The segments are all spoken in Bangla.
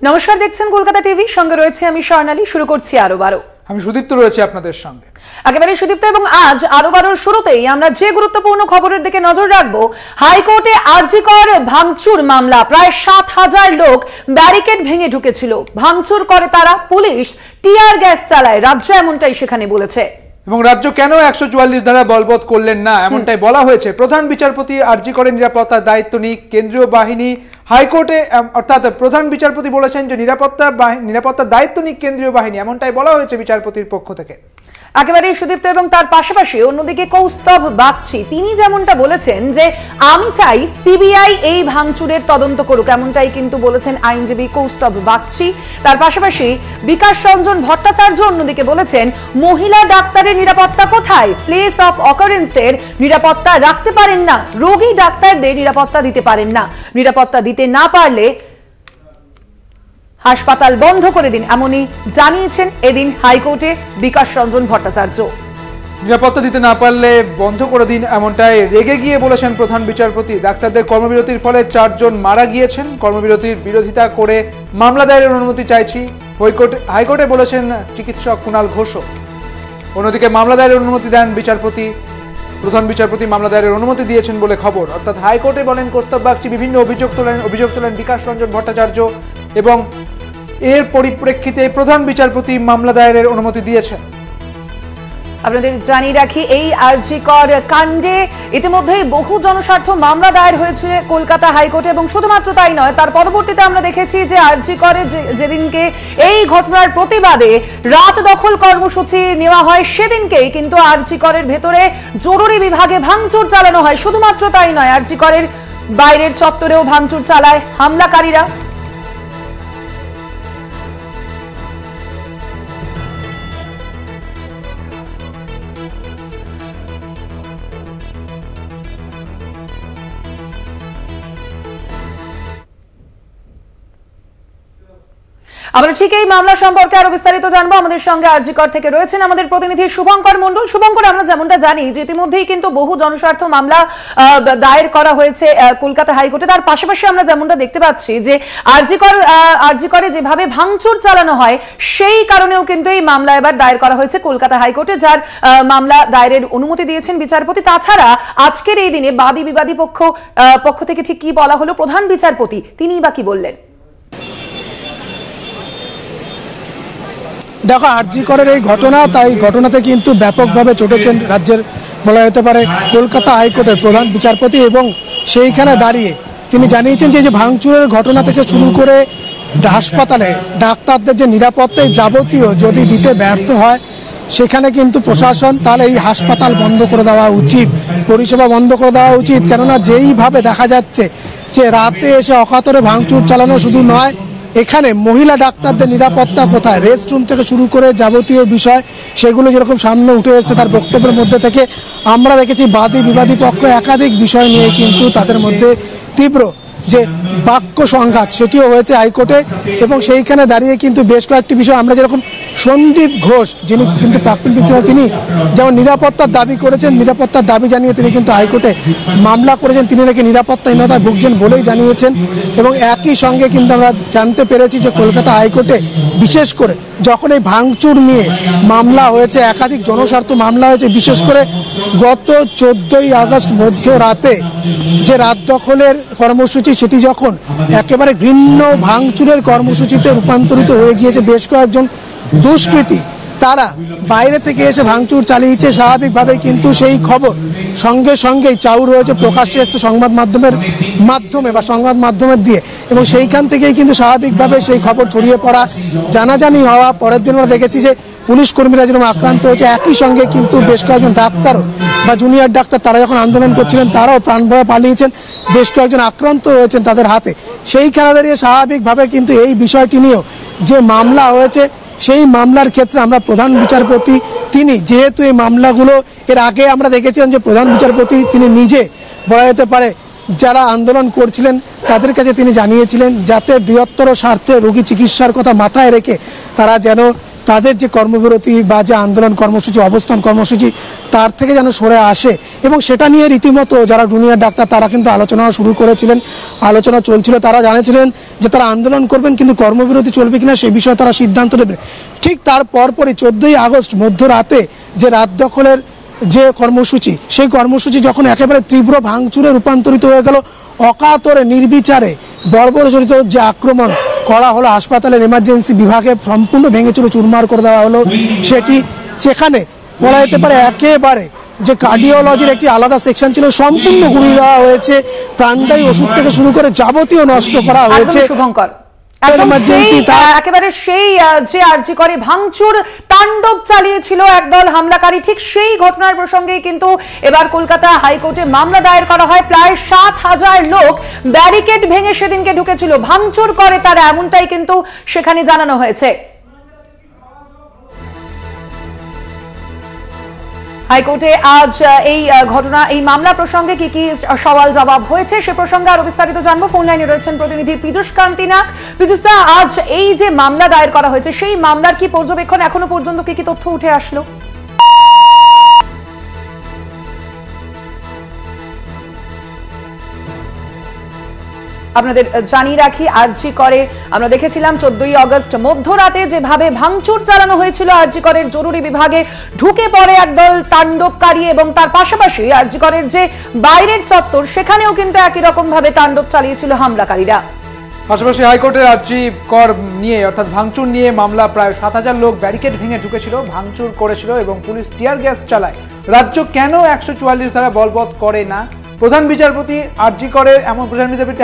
নমস্কার, দেখছেন কলকাতা টিভি, সঙ্গে রয়েছে আমি স্বর্ণালী। শুরু করছি আরো বারো। আমি সুদীপ্ত রয়েছে আপনাদের সঙ্গে। একেবারে সুদীপ্ত, এবং আজ আরো বারোর শুরুতেই আমরা যে গুরুত্বপূর্ণ খবরের দিকে নজর রাখবো। হাইকোর্টে আরজিকর ভাঙচুর মামলা, প্রায় ৭,০০০ লোক ব্যারিকেড ভেঙে ঢুকেছিল। ভাঙচুর করে তারা, পুলিশ টিয়ার গ্যাস চালায়, রাজ্য এমনটাই সেখানে বলেছে। এবং রাজ্য কেন ১৪৪ ধারা বলবৎ করলেন না এমনটাই বলা হয়েছে। প্রধান বিচারপতি আরজিকরের নিরাপত্তার দায়িত্ব নিক কেন্দ্রীয় বাহিনী। হাইকোর্টে অর্থাৎ প্রধান বিচারপতি বলেছেন যে নিরাপত্তার দায়িত্ব নিক কেন্দ্রীয় বাহিনী, এমনটাই বলা হয়েছে বিচারপতির পক্ষ থেকে। একেবারে সুদীপ্ত, এবং তার পাশাপাশি অন্যদিকে কৌস্তভ বাগচি তিনি যেমনটা বলেছেন যে আমি চাই সিবিআই এই ভাঙচুরের তদন্ত করুক, এমনটাই কিন্তু বলেছেন আইনজীবী কৌস্তভ বাগচি। তার পাশাপাশি বিকাশ রঞ্জন ভট্টাচার্য অন্যদিকে বলেছেন মহিলা ডাক্তারের নিরাপত্তা কোথায়? প্লেস অফ অকারেন্সের নিরাপত্তা রাখতে পারেন না, রোগী ডাক্তারদের নিরাপত্তা দিতে পারেন না, নিরাপত্তা দিতে না পারলে হাসপাতাল বন্ধ করে দিন, এমনই জানিয়েছেন এদিন হাইকোর্টে বিকাশ রঞ্জন ভট্টাচার্য। নিরাপত্তা দিতে না পারলে বন্ধ করে দিন, এমনটাই রেগে গিয়ে বলেছেন প্রধান বিচারপতি। ডাক্তারদের কর্মবিরতির ফলে ৪ জন মারা গিয়েছেন। কর্মবিরতির বিরোধিতা করে মামলা দায়েরের অনুমতি চাইছি, হাইকোর্টে বলেছেন চিকিৎসক কুণাল ঘোষও। অন্যদিকে মামলা দায়েরের অনুমতি দেন বিচারপতি। প্রধান বিচারপতি মামলা দায়েরের অনুমতি দিয়েছেন বলে খবর। অর্থাৎ হাইকোর্টে বলেন কৌস্তভ বাগচি, বিভিন্ন অভিযোগ তোলেন বিকাশ রঞ্জন ভট্টাচার্য, এবং এর পরিপ্রেক্ষিতে প্রধান বিচারপতি মামলা দায়েরের অনুমতি দিয়েছেন। আপনাদের জানিয়ে রাখি, এই আরজিকর কাণ্ডে ইতিমধ্যেই বহু জনস্বার্থ মামলা দায়ের হয়েছে কলকাতা হাইকোর্টে, এবং শুধুমাত্র তাই নয়, তার পরবর্তীতে আমরা দেখেছি যে আরজিকরে যেদিনকে এই ঘটনার প্রতিবাদে রাত দখল কর্মসূচি নেওয়া হয়, সেদিনকেই কিন্তু আরজিকরের ভেতরে জরুরি বিভাগে ভাঙচুর চালানো হয়। শুধুমাত্র তাই নয়, আরজিকরের বাইরের চত্বরেও ভাঙচুর চালায় হামলাকারীরা। আমরা ঠিক এই মামলা সম্পর্কে আরো বিস্তারিত জানবো। আমাদের সঙ্গে আরজিকর থেকে রয়েছেন আমাদের প্রতিনিধি শুভঙ্কর মণ্ডল। শুভঙ্কর, আমরা যেমনটা জানি যে ইতিমধ্যেই কিন্তু বহু জনস্বার্থ মামলা দায়ের করা হয়েছে কলকাতা হাইকোর্টে। তার পাশাপাশি আমরা যেমনটা দেখতে পাচ্ছি যে আরজিকরে যেভাবে ভাঙচুর চালানো হয়, সেই কারণেও কিন্তু এই মামলা এবার দায়ের করা হয়েছে কলকাতা হাইকোর্টে, যার মামলা দায়েরের অনুমতি দিয়েছেন বিচারপতি। তাছাড়া আজকের এই দিনে বাদী বিবাদী পক্ষ থেকে ঠিক কি বলা হলো, প্রধান বিচারপতি তিনিই বা কি বললেন? দেখো, আরজিকরের এই ঘটনা, তাই ঘটনাতে কিন্তু ব্যাপকভাবে চটেছেন রাজ্যের বলা যেতে পারে কলকাতা হাইকোর্টের প্রধান বিচারপতি, এবং সেইখানে দাঁড়িয়ে তিনি জানিয়েছেন যে ভাঙচুরের ঘটনা থেকে শুরু করে হাসপাতালে ডাক্তারদের যে নিরাপত্তা যাবতীয় যদি দিতে ব্যর্থ হয়, সেখানে কিন্তু প্রশাসন তাহলে এই হাসপাতাল বন্ধ করে দেওয়া উচিত, পরিষেবা বন্ধ করে দেওয়া উচিত। কেননা যেইভাবে দেখা যাচ্ছে যে রাতে এসে অকাতরে ভাঙচুর চালানো শুধু নয়, এখানে মহিলা ডাক্তারদের নিরাপত্তা কোথায়, রেস্টরুম থেকে শুরু করে যাবতীয় বিষয় সেগুলো যেরকম সামনে উঠে এসেছে তার বক্তব্যের মধ্যে থেকে আমরা দেখেছি বাদী বিবাদী পক্ষ একাধিক বিষয় নিয়ে কিন্তু তাদের মধ্যে তীব্র যে বাক্য সংঘাত সেটিও হয়েছে হাইকোর্টে। এবং সেইখানে দাঁড়িয়ে কিন্তু বেশ কয়েকটি বিষয় আমরা যেরকম সন্দীপ ঘোষ, যিনি কিন্তু প্রাক্তন প্রিন্সিপাল, তিনি যেমন নিরাপত্তার দাবি করেছেন, নিরাপত্তার দাবি জানিয়ে তিনি কিন্তু হাইকোর্টে মামলা করেছেন, তিনি নাকি নিরাপত্তাহীনতায় ভুগছেন বলেই জানিয়েছেন। এবং একই সঙ্গে কিন্তু আমরা জানতে পেরেছি যে কলকাতা হাইকোর্টে বিশেষ করে যখন এই ভাঙচুর নিয়ে মামলা হয়েছে, একাধিক জনস্বার্থ মামলা হয়েছে, বিশেষ করে গত 14ই আগস্ট মধ্যরাতে যে রাত দখলের কর্মসূচি, সেটি যখন একেবারে ঘৃণ্য ভাঙচুরের কর্মসূচিতে রূপান্তরিত হয়ে গিয়েছে, বেশ কয়েকজন দুষ্কৃতী তারা বাইরে থেকে এসে ভাঙচুর চালিয়েছে, স্বাভাবিকভাবে কিন্তু সেই খবর সঙ্গে সঙ্গেই চাউর হয়েছে, প্রকাশ্যে এসছে সংবাদ মাধ্যমের দিয়ে, এবং সেইখান থেকেই কিন্তু স্বাভাবিকভাবে সেই খবর ছড়িয়ে পড়া, জানাজানি হওয়া। পরের দিন আমরা দেখেছি যে পুলিশ কর্মীরা যেরকম আক্রান্ত হয়েছে, একই সঙ্গে কিন্তু বেশ কয়েকজন ডাক্তারও বা জুনিয়র ডাক্তার তারা যখন আন্দোলন করছিলেন তারাও প্রাণ ভয়ে পালিয়েছেন, বেশ কয়েকজন আক্রান্ত হয়েছেন তাদের হাতে। সেইখানে দাঁড়িয়ে স্বাভাবিকভাবে কিন্তু এই বিষয়টি নিয়েও যে মামলা হয়েছে, সেই মামলার ক্ষেত্রে আমরা প্রধান বিচারপতি তিনি যেহেতু এই মামলাগুলো এর আগে আমরা দেখেছিলাম যে প্রধান বিচারপতি তিনি নিজে বলা যেতে পারে যারা আন্দোলন করছিলেন তাদের কাছে তিনি জানিয়েছিলেন যাতে বৃহত্তর স্বার্থে রোগী চিকিৎসার কথা মাথায় রেখে তারা যেন তাদের যে কর্মবিরতি বা যে আন্দোলন কর্মসূচি, অবস্থান কর্মসূচি, তার থেকে যেন সরে আসে। এবং সেটা নিয়ে রীতিমতো যারা জুনিয়র ডাক্তার তারা কিন্তু আলোচনা শুরু করেছিলেন, আলোচনা চলছিল। তারা জানিয়েছিলেন যে তারা আন্দোলন করবেন, কিন্তু কর্মবিরতি চলবে কিনা সে বিষয়ে তারা সিদ্ধান্ত নেবেন। ঠিক তার পরপরই 14ই আগস্ট মধ্যরাতে যে রাত দখলের যে কর্মসূচি, সেই কর্মসূচি যখন একেবারে তীব্র ভাঙচুরে রূপান্তরিত হয়ে গেল, অকাতরে নির্বিচারে বর্বরজনিত যে আক্রমণ করা হলো, হাসপাতালের এমার্জেন্সি বিভাগে সম্পূর্ণ ভেঙে চুরে চুরমার করে দেওয়া হলো। সেটি সেখানে বলা যেতে পারে একেবারে যে কার্ডিওলজির একটি আলাদা সেকশন ছিল সম্পূর্ণ গুঁড়িয়ে দেওয়া হয়েছে, প্রাণদায়ী ওষুধ থেকে শুরু করে যাবতীয় নষ্ট করা হয়েছে। শুভঙ্কর, একেবারে সেই যে আরজি করে ভাঙচুর তাণ্ডব চালিয়েছিল একদল হামলাকারী, ঠিক সেই ঘটনার প্রসঙ্গে কিন্তু এবার কলকাতা হাইকোর্টে মামলা দায়ের করা হয়। প্রায় 7,000 লোক ব্যারিকেড ভেঙে সেদিনকে ঢুকেছিল, ভাঙচুর করে তারা, এমনটাই কিন্তু সেখানে জানানো হয়েছে। হাইকোর্টে আজ এই ঘটনা, এই মামলা প্রসঙ্গে কি কি সওয়াল জবাব হয়েছে সে প্রসঙ্গে আরো বিস্তারিত জানবো। ফোন লাইনে রয়েছেন প্রতিনিধি পীযূষ কান্তি নাগ। পীযূষ দা, আজ এই যে মামলা দায়ের করা হয়েছে সেই মামলার কি পর্যবেক্ষণ, এখনো পর্যন্ত কি কি তথ্য উঠে আসলো? আপনাদের জানিয়ে রাখি, আরজি করে আমরা দেখেছিলাম 14ই আগস্ট মধ্যরাতে যেভাবে ভাঙচুর চালানো হয়েছিল আরজি করের জরুরি বিভাগে, ঢুকে পড়ে একদল তাণ্ডবকারী, এবং তার পাশাপাশি আরজি করের যে বাইরের চত্বর সেখানেও কিন্তু একই রকম ভাবে তাণ্ডব চালিয়েছিল হামলাকারীরা। পাশাপাশি হাইকোর্টের আরজি কর নিয়ে অর্থাৎ ভাঙচুর নিয়ে মামলা, প্রায় 7,000 লোক ব্যারিকেড ভেঙে ঢুকেছিল, ভাঙচুর করেছিল এবং পুলিশ টিয়ার গ্যাস চালায়। রাজ্য কেন 144 ধারা বলবৎ করে না? প্রধান বিচারপতি আরজি করের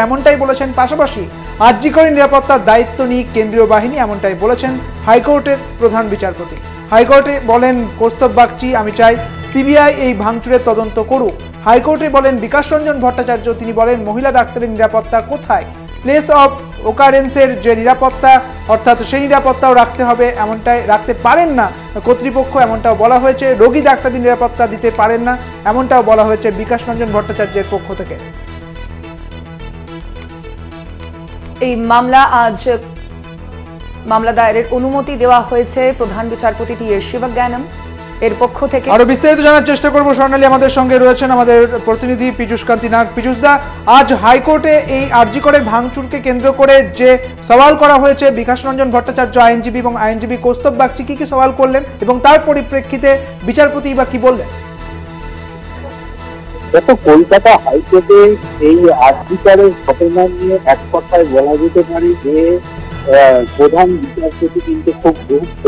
এমনটাই বলেছেন। পাশাপাশি আরজি করের নিরাপত্তার দায়িত্ব নিয়ে কেন্দ্রীয় বাহিনী, এমনটাই বলেছেন হাইকোর্টের প্রধান বিচারপতি। হাইকোর্টে বলেন কৌস্তব বাগচি, আমি চাই সিবিআই এই ভাঙচুরের তদন্ত করুক। হাইকোর্টে বলেন বিকাশ রঞ্জন ভট্টাচার্য, তিনি বলেন মহিলা ডাক্তারের নিরাপত্তা কোথায়? প্লেস অফ ওকারেন্সের যে নিরাপত্তা, অর্থাৎ সেই নিরাপত্তাও রাখতে হবে, এমনটাই রাখতে পারেন না কর্তৃপক্ষ, এমনটাও বলা হয়েছে। রোগী ডাক্তারদের নিরাপত্তা দিতে পারেন না, এমনটাও বলা হয়েছে বিকাশ রঞ্জন ভট্টাচার্যের পক্ষ থেকে। এই মামলা আজ মামলা দায়েরের অনুমতি দেওয়া হয়েছে প্রধান বিচারপতি টি.এস. শিবজ্ঞানম এর পক্ষ থেকে। আরো বিস্তারিত জানার চেষ্টা করব। স্বর্ণালী আমাদের সঙ্গে রয়েছেন, আমাদের প্রতিনিধি পীযূষ কান্তি নাগ। পীযূষ দা, আজ হাইকোর্টে এই আরজি করে ভাঙচুরকে কেন্দ্র করে যে সওয়াল করা হয়েছে, বিকাশ রঞ্জন ভট্টাচার্য আইনজীবী এবং আইনজীবী কৌস্তব বাগচি কি কি সওয়াল করলেন এবং তার পরিপ্রেক্ষিতে বিচারপতি বা কি বললেন? দেখো, কলকাতা হাইকোর্টে এই আরজি করের ঘটনা নিয়ে এক কথায় বলা যেতে পারে যে প্রধান বিচারপতি কিন্তু খুব গুরুত্ব।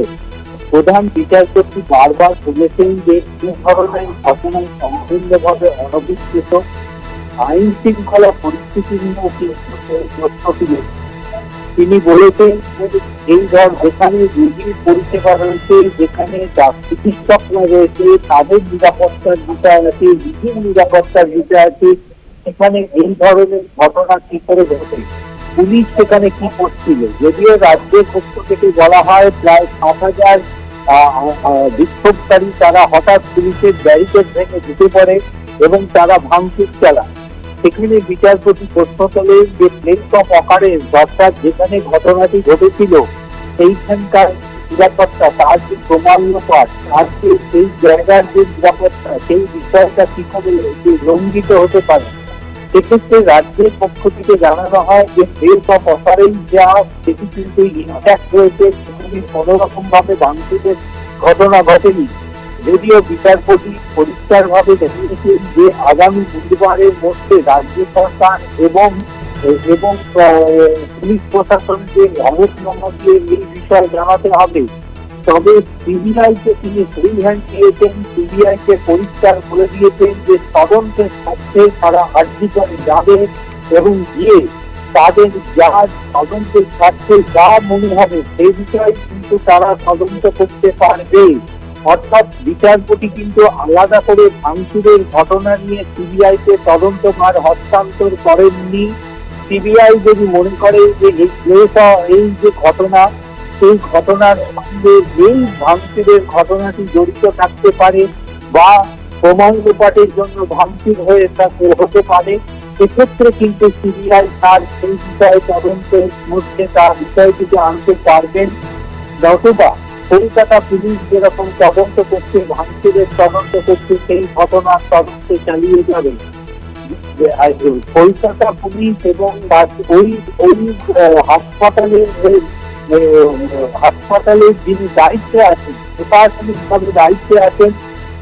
প্রধান বিচারপতি বারবার বলেছেন যে এই ধরনের ঘটনা সম্পূর্ণভাবে অনভিপ্রেত আইন শৃঙ্খলা পরিস্থিতি নিয়েও প্রশ্ন তুলে তিনি বলেছেন এই যেখানে রোগীর পরিষেবা রয়েছে, যেখানে চিকিৎসকরা রয়েছে, তাদের নিরাপত্তার বিষয় আছে, রোগীর নিরাপত্তার বিষয় আছে, সেখানে এই ধরনের ঘটনা কি করে ঘটে, পুলিশ সেখানে কি করছিল। যদিও রাজ্যের পক্ষ থেকে বলা হয় প্রায় 7,000 বিক্ষোভকারী তারা হঠাৎ পুলিশের ব্যারিকেড ভেঙে ঢুকে পড়ে এবং তারা ভাঙচুর চালায়। সেখানে বিচারপতি প্রশ্ন তোলেন যে প্লেস অফ অকারেন্স, অর্থাৎ যেখানে ঘটনাটি ঘটেছিল সেইখানকার নিরাপত্তা, তার যে প্রমাণপাঠ, তার যে সেই জায়গার যে নিরাপত্তা, সেই বিষয়টা কি করে লঙ্ঘিত হতে পারে। সেক্ষেত্রে রাজ্যের পক্ষ থেকে জানানো হয় যে প্লেস অফ অকারেন্স যা সেটি কিন্তু ইনট্যাক্ট রয়েছে, সেখানে কোনো রকম ভাবে ভাঙচুরের ঘটনা ঘটেনি। যদিও বিচারপতি পরিষ্কার ভাবে জানিয়েছেন যে আগামী বুধবারের মধ্যে রাজ্য সরকার এবং পুলিশ প্রশাসনকে হলফনামা দিয়ে এই বিষয় জানাতে হবে। তবে সিবিআইকে তিনি ফ্রি হ্যান্ড দিয়েছেন, সিবিআইকে পরিষ্কার করে দিয়েছেন যে তদন্তের স্বার্থে তারা আরজি করে যাবে এবং গিয়ে তাদের যা তদন্তের স্বার্থে যা মনে হবে সেই বিষয়ে কিন্তু তারা তদন্ত করতে পারবে। অর্থাৎ বিচারপতি কিন্তু আলাদা করে ভাঙচুরের ঘটনা নিয়ে সিবিআইকে তদন্তভার হস্তান্তর করেননি। সিবিআই যদি মনে করে যে এই যে ঘটনা, সেই ঘটনার সঙ্গে এই ভাঙচুরের ঘটনাটি জড়িত থাকতে পারে বা প্রমাণ লোপাটের জন্য ভাঙচুর হতে পারে, সেক্ষেত্রে কিন্তু সিবিআই তার সেই বিষয়ে তদন্তের মধ্যে তার বিষয়টিকে আনতে পারবেন। অথবা কলকাতা পুলিশ যেরকম তদন্ত করছে, ভাঙচুরের তদন্ত করছে, সেই ঘটনার তদন্ত চালিয়ে যাবে। কলকাতা পুলিশ এবং ওই হাসপাতালের যিনি দায়িত্বে আছেন, প্রশাসনিক ভাবে দায়িত্বে আছেন,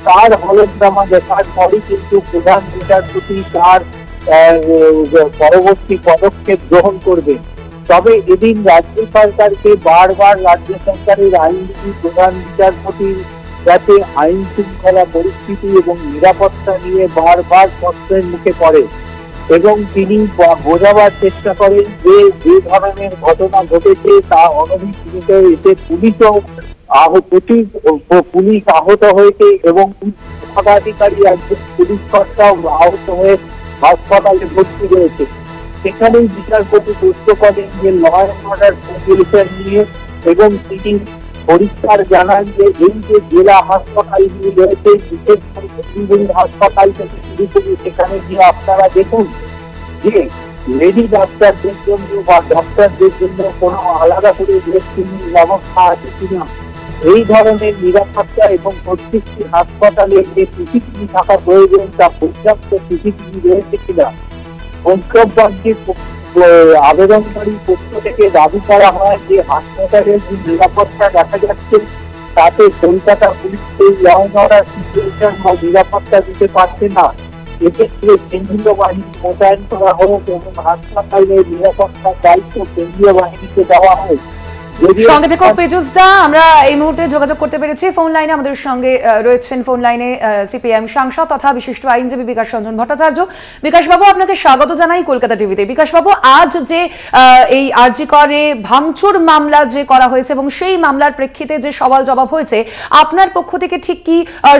তার হলফনামা দেখার পরে কিন্তু প্রধান বিচারপতি তার পরবর্তী পদক্ষেপ গ্রহণ করবেন। তবে এদিন রাজ্য সরকারকে বারবার রাজ্য সরকারের আইনজীবী প্রধান বিচারপতির যাতে আইন শৃঙ্খলা পরিস্থিতি এবং নিরাপত্তা নিয়ে বারবার প্রশ্নের মুখে পড়ে এবং তিনি বোঝাবার চেষ্টা করেন যে যে ধরনের ঘটনা ঘটেছে তা অনভিপ্রেত, এতে পুলিশ আহত হয়েছে এবং পদাধিকারী একজন পুলিশ কর্তাও আহত হয়ে হাসপাতালে ভর্তি রয়েছে। সেখানেই বিচারপতি প্রশ্ন করেন যে ল অ্যান্ড অর্ডার সিচুয়েশন নিয়ে এবং তিনি পরিষ্কার জানান যে এই যে জেলা হাসপাতালগুলি রয়েছে, বিশেষ করে শিলিগুড়ি হাসপাতাল থেকে শুরু করে সেখানে গিয়ে আপনারা দেখুন যে লেডি ডাক্তারদের জন্য বা ডক্টরদের জন্য কোনো আলাদা করে ড্রেসিংয়ের ব্যবস্থা আছে কিনা, এই ধরনের নিরাপত্তা এবং প্রত্যেকটি হাসপাতালে যে সিসিটিভি থাকা প্রয়োজন তা পর্যাপ্ত সিসিটিভি রয়েছে কিনা, ঐক্যবদ্ধের আবেদনকারীর পক্ষ থেকে দাবি করা হয় যে হাসপাতালের যে নিরাপত্তা দেখা যাচ্ছে তাতে কলকাতা পুলিশ এই ল অ্যান্ড অর্ডার সিচুয়েশন বা নিরাপত্তা দিতে পারছে না। এক্ষেত্রে কেন্দ্রীয় বাহিনী মোতায়েন করা হোক এবং হাসপাতালের নিরাপত্তার দায়িত্ব কেন্দ্রীয় বাহিনীকে দেওয়া হোক। সঙ্গে থেকে পেজুস দা, আমরা এই মুহূর্তে যোগাযোগ করতে পেরেছি ফোন লাইনে, আমাদের সঙ্গে রয়েছেন ফোন লাইনে সিপিআইএম সাংসদ তথা বিশিষ্ট আইনজীবী বিকাশ রঞ্জন ভট্টাচার্য। বিকাশ বাবু, আপনাকে স্বাগত জানাই কলকাতা টিভিতে। বিকাশ বাবু, আজ যে এই আরজি করে ভাঙচুর মামলা যে করা হয়েছে এবং সেই মামলার প্রেক্ষিতে যে সওয়াল জবাব হয়েছে, আপনার পক্ষ থেকে ঠিক কি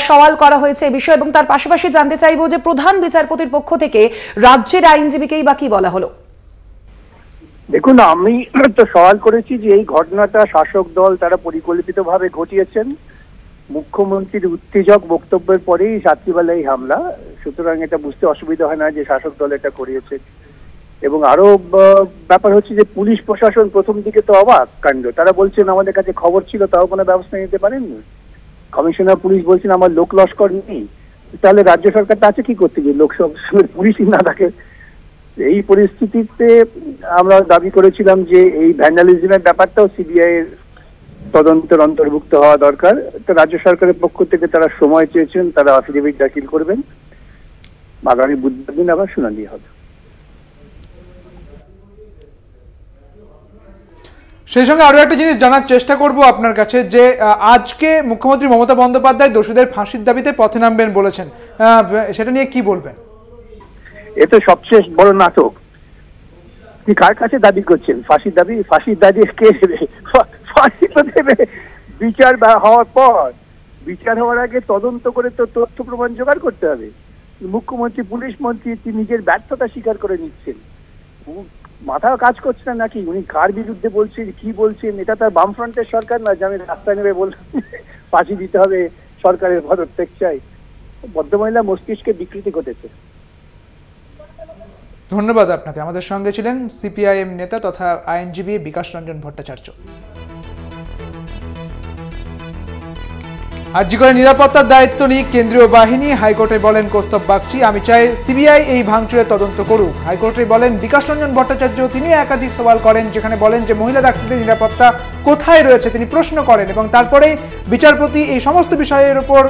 সওয়াল করা হয়েছে এই বিষয়ে, এবং তার পাশাপাশি জানতে চাইবো যে প্রধান বিচারপতির পক্ষ থেকে রাজ্যের আইনজীবীকেই বা কি বলা হলো? দেখুন, আমি তো সওয়াল করেছি যে এই ঘটনাটা শাসক দল তারা পরিকল্পিতভাবে ঘটিয়েছেন। মুখ্যমন্ত্রীর উত্তেজক বক্তব্যের পরেই রাত্রিবেলায় হামলা, সুতরাং এটা বুঝতে অসুবিধা হয় না যে শাসক দল এটা করিয়েছে। এবং আরো ব্যাপার হচ্ছে যে পুলিশ প্রশাসন প্রথম দিকে তো অবাক কাণ্ড, তারা বলছেন আমাদের কাছে খবর ছিল তাও কোনো ব্যবস্থা নিতে পারেননি। কমিশনার পুলিশ বলছেন আমার লোক লস্কর নেই, তাহলে রাজ্য সরকারটা আছে কি করতে গিয়ে, লোক পুলিশই না থাকে। এই পরিস্থিতিতে আমরা দাবি করেছিলাম যে এই ভ্যান্ডালিজমের ব্যাপারটাও সিবিআই এর তদন্তের অন্তর্ভুক্ত হওয়া দরকার। তো রাজ্য সরকারের পক্ষ থেকে তারা সময় চেয়েছেন, তারা অ্যাফিডেভিট দাখিল করবেন, আগামী বুধবার দিন আবার শুনানি হবে। সেই সঙ্গে আরো একটা জিনিস জানার চেষ্টা করব আপনার কাছে, যে আজকে মুখ্যমন্ত্রী মমতা বন্দ্যোপাধ্যায় দোষীদের ফাঁসির দাবিতে পথে নামবেন বলেছেন, সেটা নিয়ে কি বলবেন? এ তো সবচেয়ে বড় নাটক। আপনি কার কাছে দাবি করছেন ফাঁসির দাবি? ফাঁসির দাবি কে দেবে? ফাঁসি তো দেবে বিচার হওয়ার পর। বিচার হওয়ার আগে তদন্ত করে তো তথ্য প্রমাণ জোগাড় করতে হবে। মুখ্যমন্ত্রী, পুলিশ মন্ত্রী তিনি নিজের ব্যর্থতা স্বীকার করে নিচ্ছেন, মাথা কাজ করছে না নাকি? উনি কার বিরুদ্ধে বলছেন, কি বলছেন? এটা তার বামফ্রন্টের সরকার না যে আমি রাস্তায় নেমে বললাম ফাঁসি দিতে হবে, সরকারের পদত্যাগ চাই। ভদ্রমহিলা মস্তিষ্কে বিকৃতি ঘটেছে। ধন্যবাদ আপনাকে। আমাদের সঙ্গে ছিলেন সিপিআইএম নেতা তথা আইনজীবী বিকাশ রঞ্জন ভট্টাচার্য। আরজি করে নিরাপত্তার দায়িত্ব নিয়ে কেন্দ্রীয় বাহিনী, হাইকোর্টে বলেন কৌস্তব বাগচি আমি চাই সিবিআই এই ভাঙচুরের তদন্ত করুক। হাইকোর্টে বলেন বিকাশ রঞ্জন ভট্টাচার্য, তিনি একাধিক সওয়াল করেন, যেখানে বলেন যে মহিলা ডাক্তারদের নিরাপত্তা কোথায় রয়েছে তিনি প্রশ্ন করেন, এবং তারপরেই বিচারপতি এই সমস্ত বিষয়ের উপর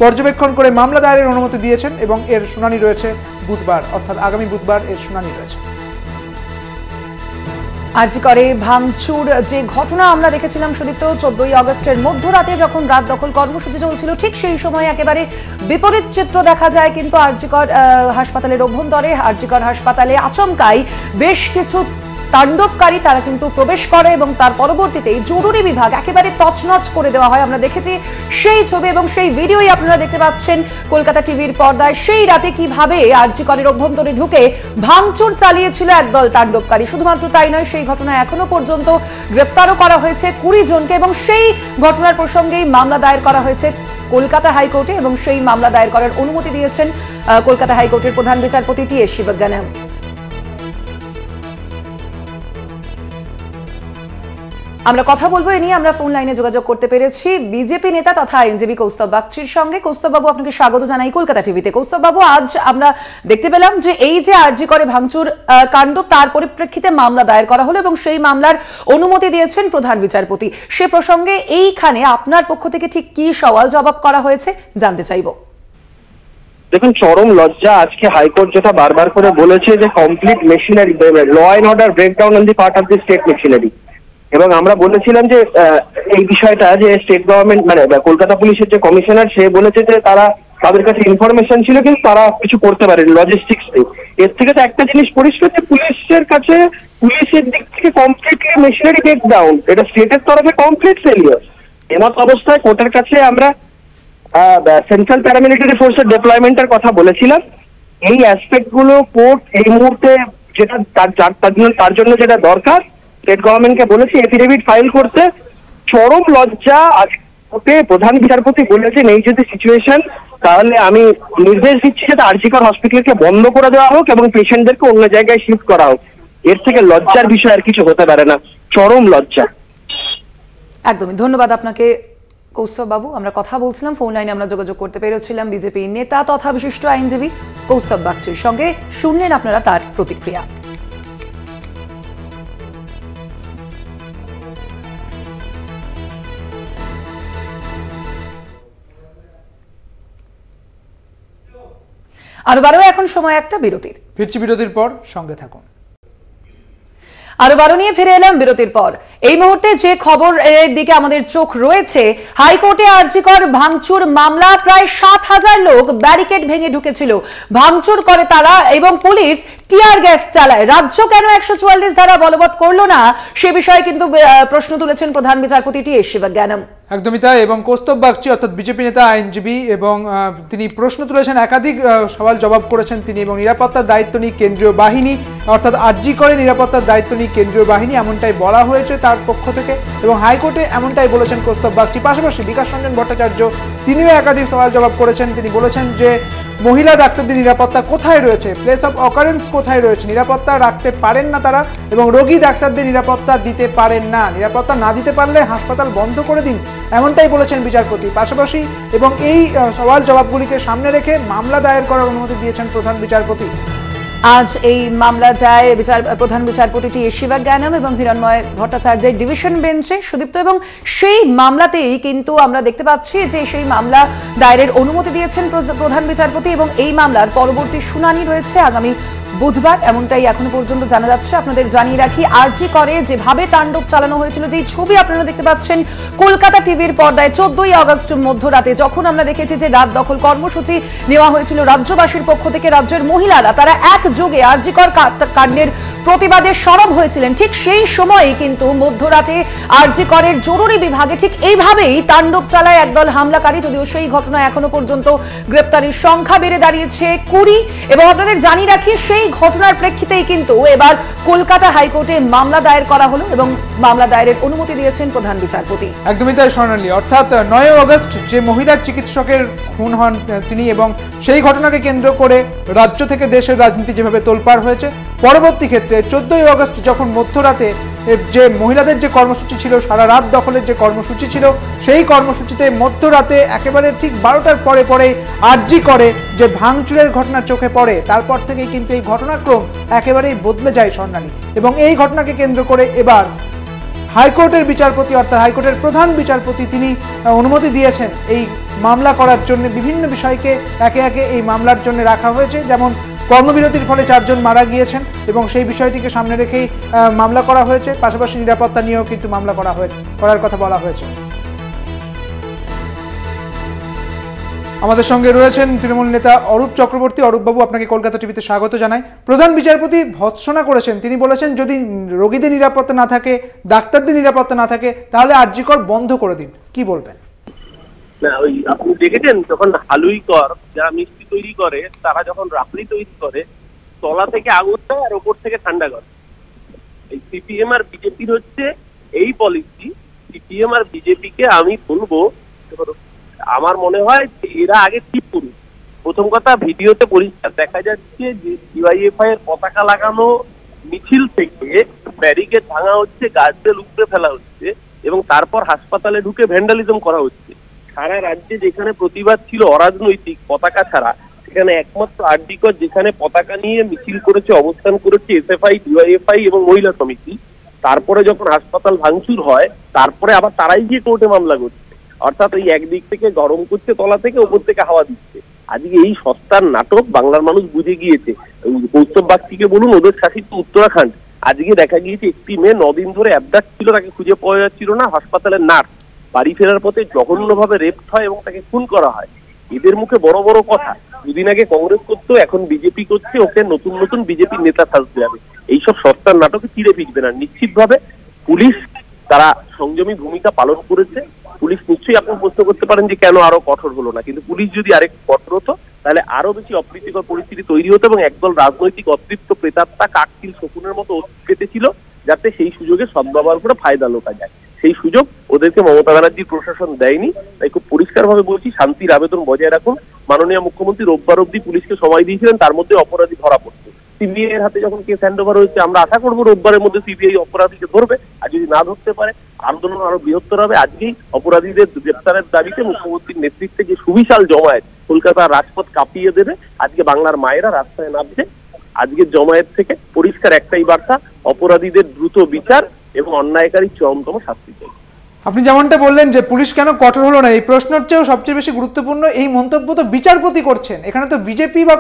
পর্যবেক্ষণ করে মামলা দায়েরের অনুমতি দিয়েছেন এবং এর শুনানি রয়েছে বুধবার, অর্থাৎ আগামী বুধবার এর শুনানি রয়েছে। আরজি করে ভাঙচুর যে ঘটনা আমরা দেখেছিলাম সুদীপ্ত, 14ই আগস্টের মধ্যরাতে যখন রাত দখল কর্মসূচি চলছিল, ঠিক সেই সময় একেবারে বিপরীত চিত্র দেখা যায় কিন্তু আরজি কর হাসপাতালের অভ্যন্তরে। আরজি কর হাসপাতালে আচমকাই বেশ কিছু তাণ্ডবকারী তারা কিন্তু প্রবেশ করে এবং তার পরবর্তীতে জরুরি বিভাগ একেবারে তছনছ করে দেওয়া হয়। আমরা দেখেছি সেই ছবি এবং সেই ভিডিওই আপনারা দেখতে পাচ্ছেন কলকাতা টিভির পর্দায়। সেই রাতে কিভাবে আরজি করের অভ্যন্তরে ঢুকে ভাঙচুর চালিয়েছিল একদল তাণ্ডবকারী। শুধুমাত্র তাই নয়, সেই ঘটনায় এখনো পর্যন্ত গ্রেপ্তারও করা হয়েছে 20 জনকে এবং সেই ঘটনার প্রসঙ্গেই মামলা দায়ের করা হয়েছে কলকাতা হাইকোর্টে এবং সেই মামলা দায়ের করার অনুমতি দিয়েছেন কলকাতা হাইকোর্টের প্রধান বিচারপতি টি.এস. শিবজ্ঞানম। আমরা কথা বলবো এ নিয়ে, আমরা ফোন লাইনে যোগাযোগ করতে পেরেছি বিজেপি নেতা তথা আইনজীবী কৌস্তব বাগচির সঙ্গে। কৌস্তব বাবু, আপনাকে স্বাগত জানাই কলকাতা টিভিতে। কৌস্তব বাবু, আজ আমরা দেখতে পেলাম যে এই যে আরজি করে ভাঙচুর কাণ্ড, তার পরিপ্রেক্ষিতে মামলা দায়ের করা হলো এবং সেই মামলার অনুমতি দিয়েছেন প্রধান বিচারপতি। সে প্রসঙ্গে এইখানে আপনার পক্ষ থেকে ঠিক কি সওয়াল জবাব করা হয়েছে জানতে চাইব। দেখুন, চরম লজ্জা। আজকে হাইকোর্ট যেটা বারবার করে বলেছে যে complete machinery, law and order breakdown on the part of the state machinery. এবং আমরা বলেছিলাম যে এই বিষয়টা যে স্টেট গভর্নমেন্ট মানে কলকাতা পুলিশের যে কমিশনার, সে বলেছে যে তাদের কাছে ইনফরমেশন ছিল কিন্তু তারা কিছু করতে পারেনি লজিস্টিক্স। এর থেকে তো একটা জিনিস পরিষ্কার যে পুলিশের কাছে, পুলিশের দিক থেকে কমপ্লিটলি মেশিনারি ব্রেকডাউন, এটা স্টেটের তরফে কমপ্লিট ফেলিয়ার। এমত অবস্থায় কোর্টের কাছে আমরা সেন্ট্রাল প্যারামিলিটারি ফোর্সের ডিপ্লয়মেন্টের কথা বলেছিলাম। এই অ্যাসপেক্ট গুলো কোর্ট এই মুহূর্তে যেটা তার জন্য যেটা দরকার, স্টেট গভর্নমেন্টকে বলেছি এফিডেভিট ফাইল করতে। চরম লজ্জা। আজকে প্রধান বিচারপতি বলেছেন এই যদি সিচুয়েশন, তাহলে আমি নির্দেশ দিচ্ছি যাতে আরজিকর হসপিটালকে বন্ধ করে দেওয়া হোক এবং পেশেন্টদেরকে অন্য জায়গায় শিফট করা হোক। এর থেকে লজ্জার বিষয় আর কিছু হতে পারে না। চরম লজ্জা। একদমই ধন্যবাদ আপনাকে কৌস্তব বাবু। আমরা কথা বলছিলাম, ফোন লাইনে আমরা যোগাযোগ করতে পেরেছিলাম বিজেপি নেতা তথা বিশিষ্ট আইনজীবী কৌস্তব বাগচির সঙ্গে। শুনলেন আপনারা তার প্রতিক্রিয়া। আরো এখন সময় একটা বিরতির। ফিরছি বিরতির পর, সঙ্গে থাকুন। আরো নিয়ে ফিরে এলাম বিরতির পর। এই মুহূর্তে যে খবরের দিকে আমাদের চোখ রয়েছে, হাইকোর্টে আরজিকর ভাঙচুর মামলা, প্রায় ৭,০০০ লোক ব্যারিকেড ভেঙে ঢুকেছিল, ভাঙচুর করে তারা এবং পুলিশ টিয়ার গ্যাস চালায়। রাজ্য কেন ১৪৪ ধারা বলবৎ করলো না, সে বিষয়ে কিন্তু প্রশ্ন তুলেছেন প্রধান বিচারপতি টি.এস. শিবজ্ঞানম। একদমই তাই। এবং কৌস্তব বাগচি অর্থাৎ বিজেপি নেতা, আইনজীবী, এবং তিনি প্রশ্ন তুলেছেন, একাধিক সওয়াল জবাব করেছেন তিনি। এবং নিরাপত্তার দায়িত্ব নিয়ে কেন্দ্রীয় বাহিনী, অর্থাৎ আরজি করে নিরাপত্তার দায়িত্ব নিয়ে কেন্দ্রীয় বাহিনী, এমনটাই বলা হয়েছে তার পক্ষ থেকে। এবং হাইকোর্টে এমনটাই বলেছেন কৌস্তব বাগচি। পাশাপাশি বিকাশ রঞ্জন ভট্টাচার্য তিনিও একাধিক সওয়াল জবাব করেছেন। তিনি বলেছেন যে মহিলা ডাক্তারদের নিরাপত্তা কোথায় রয়েছে, প্লেস অফ অকারেন্স কোথায় রয়েছে, নিরাপত্তা রাখতে পারেন না তারা, এবং রোগী ডাক্তারদের নিরাপত্তা দিতে পারেন না। নিরাপত্তা না দিতে পারলে হাসপাতাল বন্ধ করে দিন, এমনটাই বলেছেন বিচারপতি। পাশাপাশি এবং এই সওয়াল জবাবগুলিকে সামনে রেখে মামলা দায়ের করার অনুমতি দিয়েছেন প্রধান বিচারপতি। আজ এই মামলা যায় প্রধান বিচারপতি টি.এস. শিবজ্ঞানম এবং হিরণময় ভট্টাচার্যের ডিভিশন বেঞ্চে, সুদীপ্ত। এবং সেই মামলাতেই কিন্তু আমরা দেখতে পাচ্ছি যে সেই মামলা দায়েরের অনুমতি দিয়েছেন প্রধান বিচারপতি এবং এই মামলার পরবর্তী শুনানি রয়েছে আগামী বুধবার, এমনটাই এখনো পর্যন্ত জানা যাচ্ছে। আপনাদের জানিয়ে রাখি, আরজি করে যেভাবে তাণ্ডব চালানো হয়েছিল, যেই ছবি আপনারা দেখতে পাচ্ছেন কলকাতা টিভির পর্দায় 14ই আগস্ট মধ্যরাতে, যখন আমরা দেখেছি যে রাত দখল কর্মসূচি নেওয়া হয়েছিল রাজ্যবাসীর পক্ষ থেকে, রাজ্যের মহিলারা তারা একযোগে আরজিকর কাণ্ডের প্রতিবাদে সরব হয়েছিলেন, ঠিক সেই সময়ই কিন্তু মধ্যরাতে আরজিকরের জরুরি বিভাগে ঠিক এইভাবেই তাণ্ডব চালায় একদল হামলাকারী। যদিও সেই ঘটনা এখনো পর্যন্ত গ্রেপ্তারির সংখ্যা বেড়ে দাঁড়িয়েছে 20। এবং আপনাদের জানিয়ে রাখি, সেই ঘটনার প্রেক্ষিতেই কিন্তু এবার কলকাতা হাইকোর্টে মামলা দায়ের করা হলো এবং মামলা দায়েরের অনুমতি দিয়েছেন প্রধান বিচারপতি। একদমই তাই স্বর্ণালী। অর্থাৎ 9 আগস্ট যে মহিলা চিকিৎসকের খুন হন তিনি, এবং সেই ঘটনাকে কেন্দ্র করে রাজ্য থেকে দেশের রাজনীতি যেভাবে তোলপাড় হয়েছে, পরবর্তী ক্ষেত্রে 14ই আগস্ট যখন মধ্যরাতে যে মহিলাদের যে কর্মসূচি ছিল, সারা রাত দখলের যে কর্মসূচি ছিল, সেই কর্মসূচিতে মধ্যরাতে একেবারে ঠিক 12টার পরে পরে আরজি করে যে ভাঙচুরের ঘটনা চোখে পড়ে, তারপর থেকেই কিন্তু এই ঘটনাক্রম একেবারেই বদলে যায় স্বর্ণালী। এবং এই ঘটনাকে কেন্দ্র করে এবার হাইকোর্টের বিচারপতি, অর্থাৎ হাইকোর্টের প্রধান বিচারপতি, তিনি অনুমতি দিয়েছেন এই মামলা করার জন্য। বিভিন্ন বিষয়কে একে একে এই মামলার জন্য রাখা হয়েছে, যেমন কর্মবিরতির ফলে 4 জন মারা গিয়েছেন এবং সেই বিষয়টিকে সামনে রেখেই মামলা করা হয়েছে। পাশাপাশি নিরাপত্তা নিয়েও কিন্তু মামলা করার কথা বলা হয়েছে। আমাদের সঙ্গে রয়েছেন তৃণমূল নেতা অরূপ চক্রবর্তী। অরূপবাবু, আপনাকে কলকাতা টিভিতে স্বাগত জানাই। প্রধান বিচারপতি ভৎসনা করেছেন, তিনি বলেছেন যদি রোগীদের নিরাপত্তা না থাকে, ডাক্তারদের নিরাপত্তা না থাকে, তাহলে আরজিকর বন্ধ করে দিন। কি বলবেন? না, ওই আপনি দেখেছেন যখন হালুইকর যারা মিষ্টি তৈরি করে, তারা যখন রাবড়ি তৈরি করে, তলা থেকে আগুন দেয় আর ওপর থেকে ঠান্ডা করে। এই সিপিএম আর বিজেপির হচ্ছে এই পলিসি। সিপিএম আর বিজেপিকে আমি বলবো, আমার মনে হয় যে এরা আগে ঠিক করুন। প্রথম কথা, ভিডিওতে পরিষ্কার দেখা যাচ্ছে যে ডিওয়াইএফআই এর পতাকা লাগানো মিছিল থেকে ব্যারিকেড ভাঙা হচ্ছে, গাছদের উপড়ে ফেলা হচ্ছে এবং তারপর হাসপাতালে ঢুকে ভ্যান্ডালিজম করা হচ্ছে। সারা রাজ্যে যেখানে প্রতিবাদ ছিল অরাজনৈতিক পতাকা ছাড়া, সেখানে একমাত্র আরজিকর যেখানে পতাকা নিয়ে মিছিল করেছে, অবস্থান করেছে এসএফআই, ডিওয়াইএফআই এবং মহিলা সমিতি, তারপরে যখন হাসপাতাল ভাঙচুর হয় তারপরে আবার তারাই গিয়ে কোর্টে মামলা করছে। অর্থাৎ এই একদিক থেকে গরম করছে তলা থেকে, ওপর থেকে হাওয়া দিচ্ছে। আজকে এই সস্তার নাটক বাংলার মানুষ বুঝে গিয়েছে। কৌস্তব বাগচিকে বলুন, ওদের শাসিত উত্তরাখণ্ড, আজকে দেখা গিয়েছে একটি মেয়ে 9 দিন ধরে অ্যাবডাক্ট ছিল, তাকে খুঁজে পাওয়া যাচ্ছিল না। হাসপাতালের নার্স বাড়ি ফেরার পথে জঘন্যভাবে রেপ হয় এবং তাকে খুন করা হয়। এদের মুখে বড় বড় কথা। দুদিন আগে কংগ্রেস করতো, এখন বিজেপি করছে, ওকে নতুন নতুন বিজেপির নেতা সাজতে হবে। এইসব সস্তার নাটকে চিড়ে ফিরবে না। নিশ্চিতভাবে পুলিশ তারা সংযমী ভূমিকা পালন করেছে। পুলিশ নিশ্চয়ই আপনি প্রশ্ন করতে পারেন যে কেন আরো কঠোর হলো না, কিন্তু পুলিশ যদি আরেকটু কঠোর হতো তাহলে আরো বেশি অপ্রীতিকর পরিস্থিতি তৈরি হতো এবং একদল রাজনৈতিক অতৃপ্ত প্রেতাত্মা কাকতিল শকুনের মতো পেতেছিল যাতে সেই সুযোগে সদ্ব্যবহার করে ফায়দা লোটা যায়। সেই সুযোগ ওদেরকে মমতা ব্যানার্জির প্রশাসন দেয়নি। তাই খুব পরিষ্কারভাবে বলছি, শান্তির আবেদন বজায় রাখুন। মাননীয় মুখ্যমন্ত্রী রোববার অবধি পুলিশকে সময় দিয়েছিলেন, তার মধ্যে অপরাধী ধরা পড়ছে। সিবিআই এর হাতে যখন কেস হ্যান্ড ওভার হয়েছে, আমরা আশা করবো রোববারের মধ্যে সিবিআই অপরাধীকে ধরবে। আর যদি না ধরতে পারে, আন্দোলন আরো বৃহত্তর হবে। আজকেই অপরাধীদের গ্রেপ্তারের দাবিতে মুখ্যমন্ত্রীর নেতৃত্বে যে সুবিশাল জমায়েত কলকাতার রাজপথ কাঁপিয়ে দেবে। আজকে বাংলার মায়েরা রাস্তায় নামছে। আজকের জমায়েত থেকে পরিষ্কার একটাই বার্তা, অপরাধীদের দ্রুত বিচার এবং অন্যায়কারী চরমতম শাস্তি চাই। আপনি যেমনটা বললেন যে পুলিশ কেন কঠোর হলো না, এই প্রশ্নের চেয়েও সবচেয়ে বেশি গুরুত্বপূর্ণ এই মন্তব্য তো বিচারপতি করছেন। এখানে তো বিজেপি বা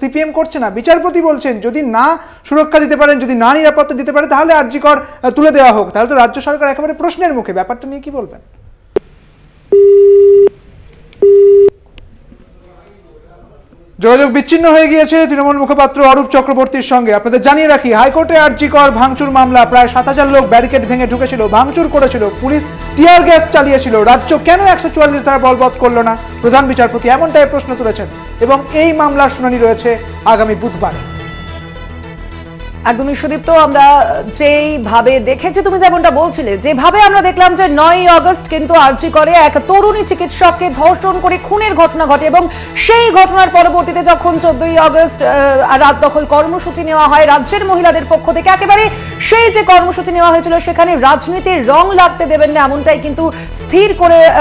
সিপিএম করছে না, বিচারপতি বলছেন যদি না সুরক্ষা দিতে পারেন, যদি না নিরাপত্তা দিতে পারে, তাহলে আরজিকর তুলে দেওয়া হোক। তাহলে তো রাজ্য সরকার একেবারে প্রশ্নের মুখে। ব্যাপারটা নিয়ে কি বলবেন? যোগাযোগ বিচ্ছিন্ন হয়ে গিয়েছে তৃণমূল মুখপাত্র অরূপ চক্রবর্তীর সঙ্গে। আপনাদের জানিয়ে রাখি, হাইকোর্টে আরজিকর ভাঙচুর মামলা, প্রায় 7000 লোক ব্যারিকেড ভেঙে ঢুকেছিল, ভাঙচুর করেছিল, পুলিশ টিয়ার গ্যাস চালিয়েছিল। রাজ্য কেন 144 ধারা বলবৎ করলো না? প্রধান বিচারপতি এমনটাই প্রশ্ন তুলেছেন এবং এই মামলার শুনানি রয়েছে আগামী বুধবারে। একদমই সুদীপ্ত, আমরা যেইভাবে দেখেছি, তুমি যেমনটা বলছিলে, যেভাবে আমরা দেখলাম যে 9ই আগস্ট কিন্তু আরজিকরে এক তরুণী চিকিৎসককে ধর্ষণ করে খুনের ঘটনা ঘটে এবং সেই ঘটনার পরবর্তীতে যখন 14ই আগস্ট রাত দখল কর্মসূচি নেওয়া হয় রাজ্যের মহিলাদের পক্ষ থেকে, একেবারে সেই যে কর্মসূচি নেওয়া হয়েছিল সেখানে রাজনীতির রং লাগতে দেবেন না, এমনটাই কিন্তু স্থির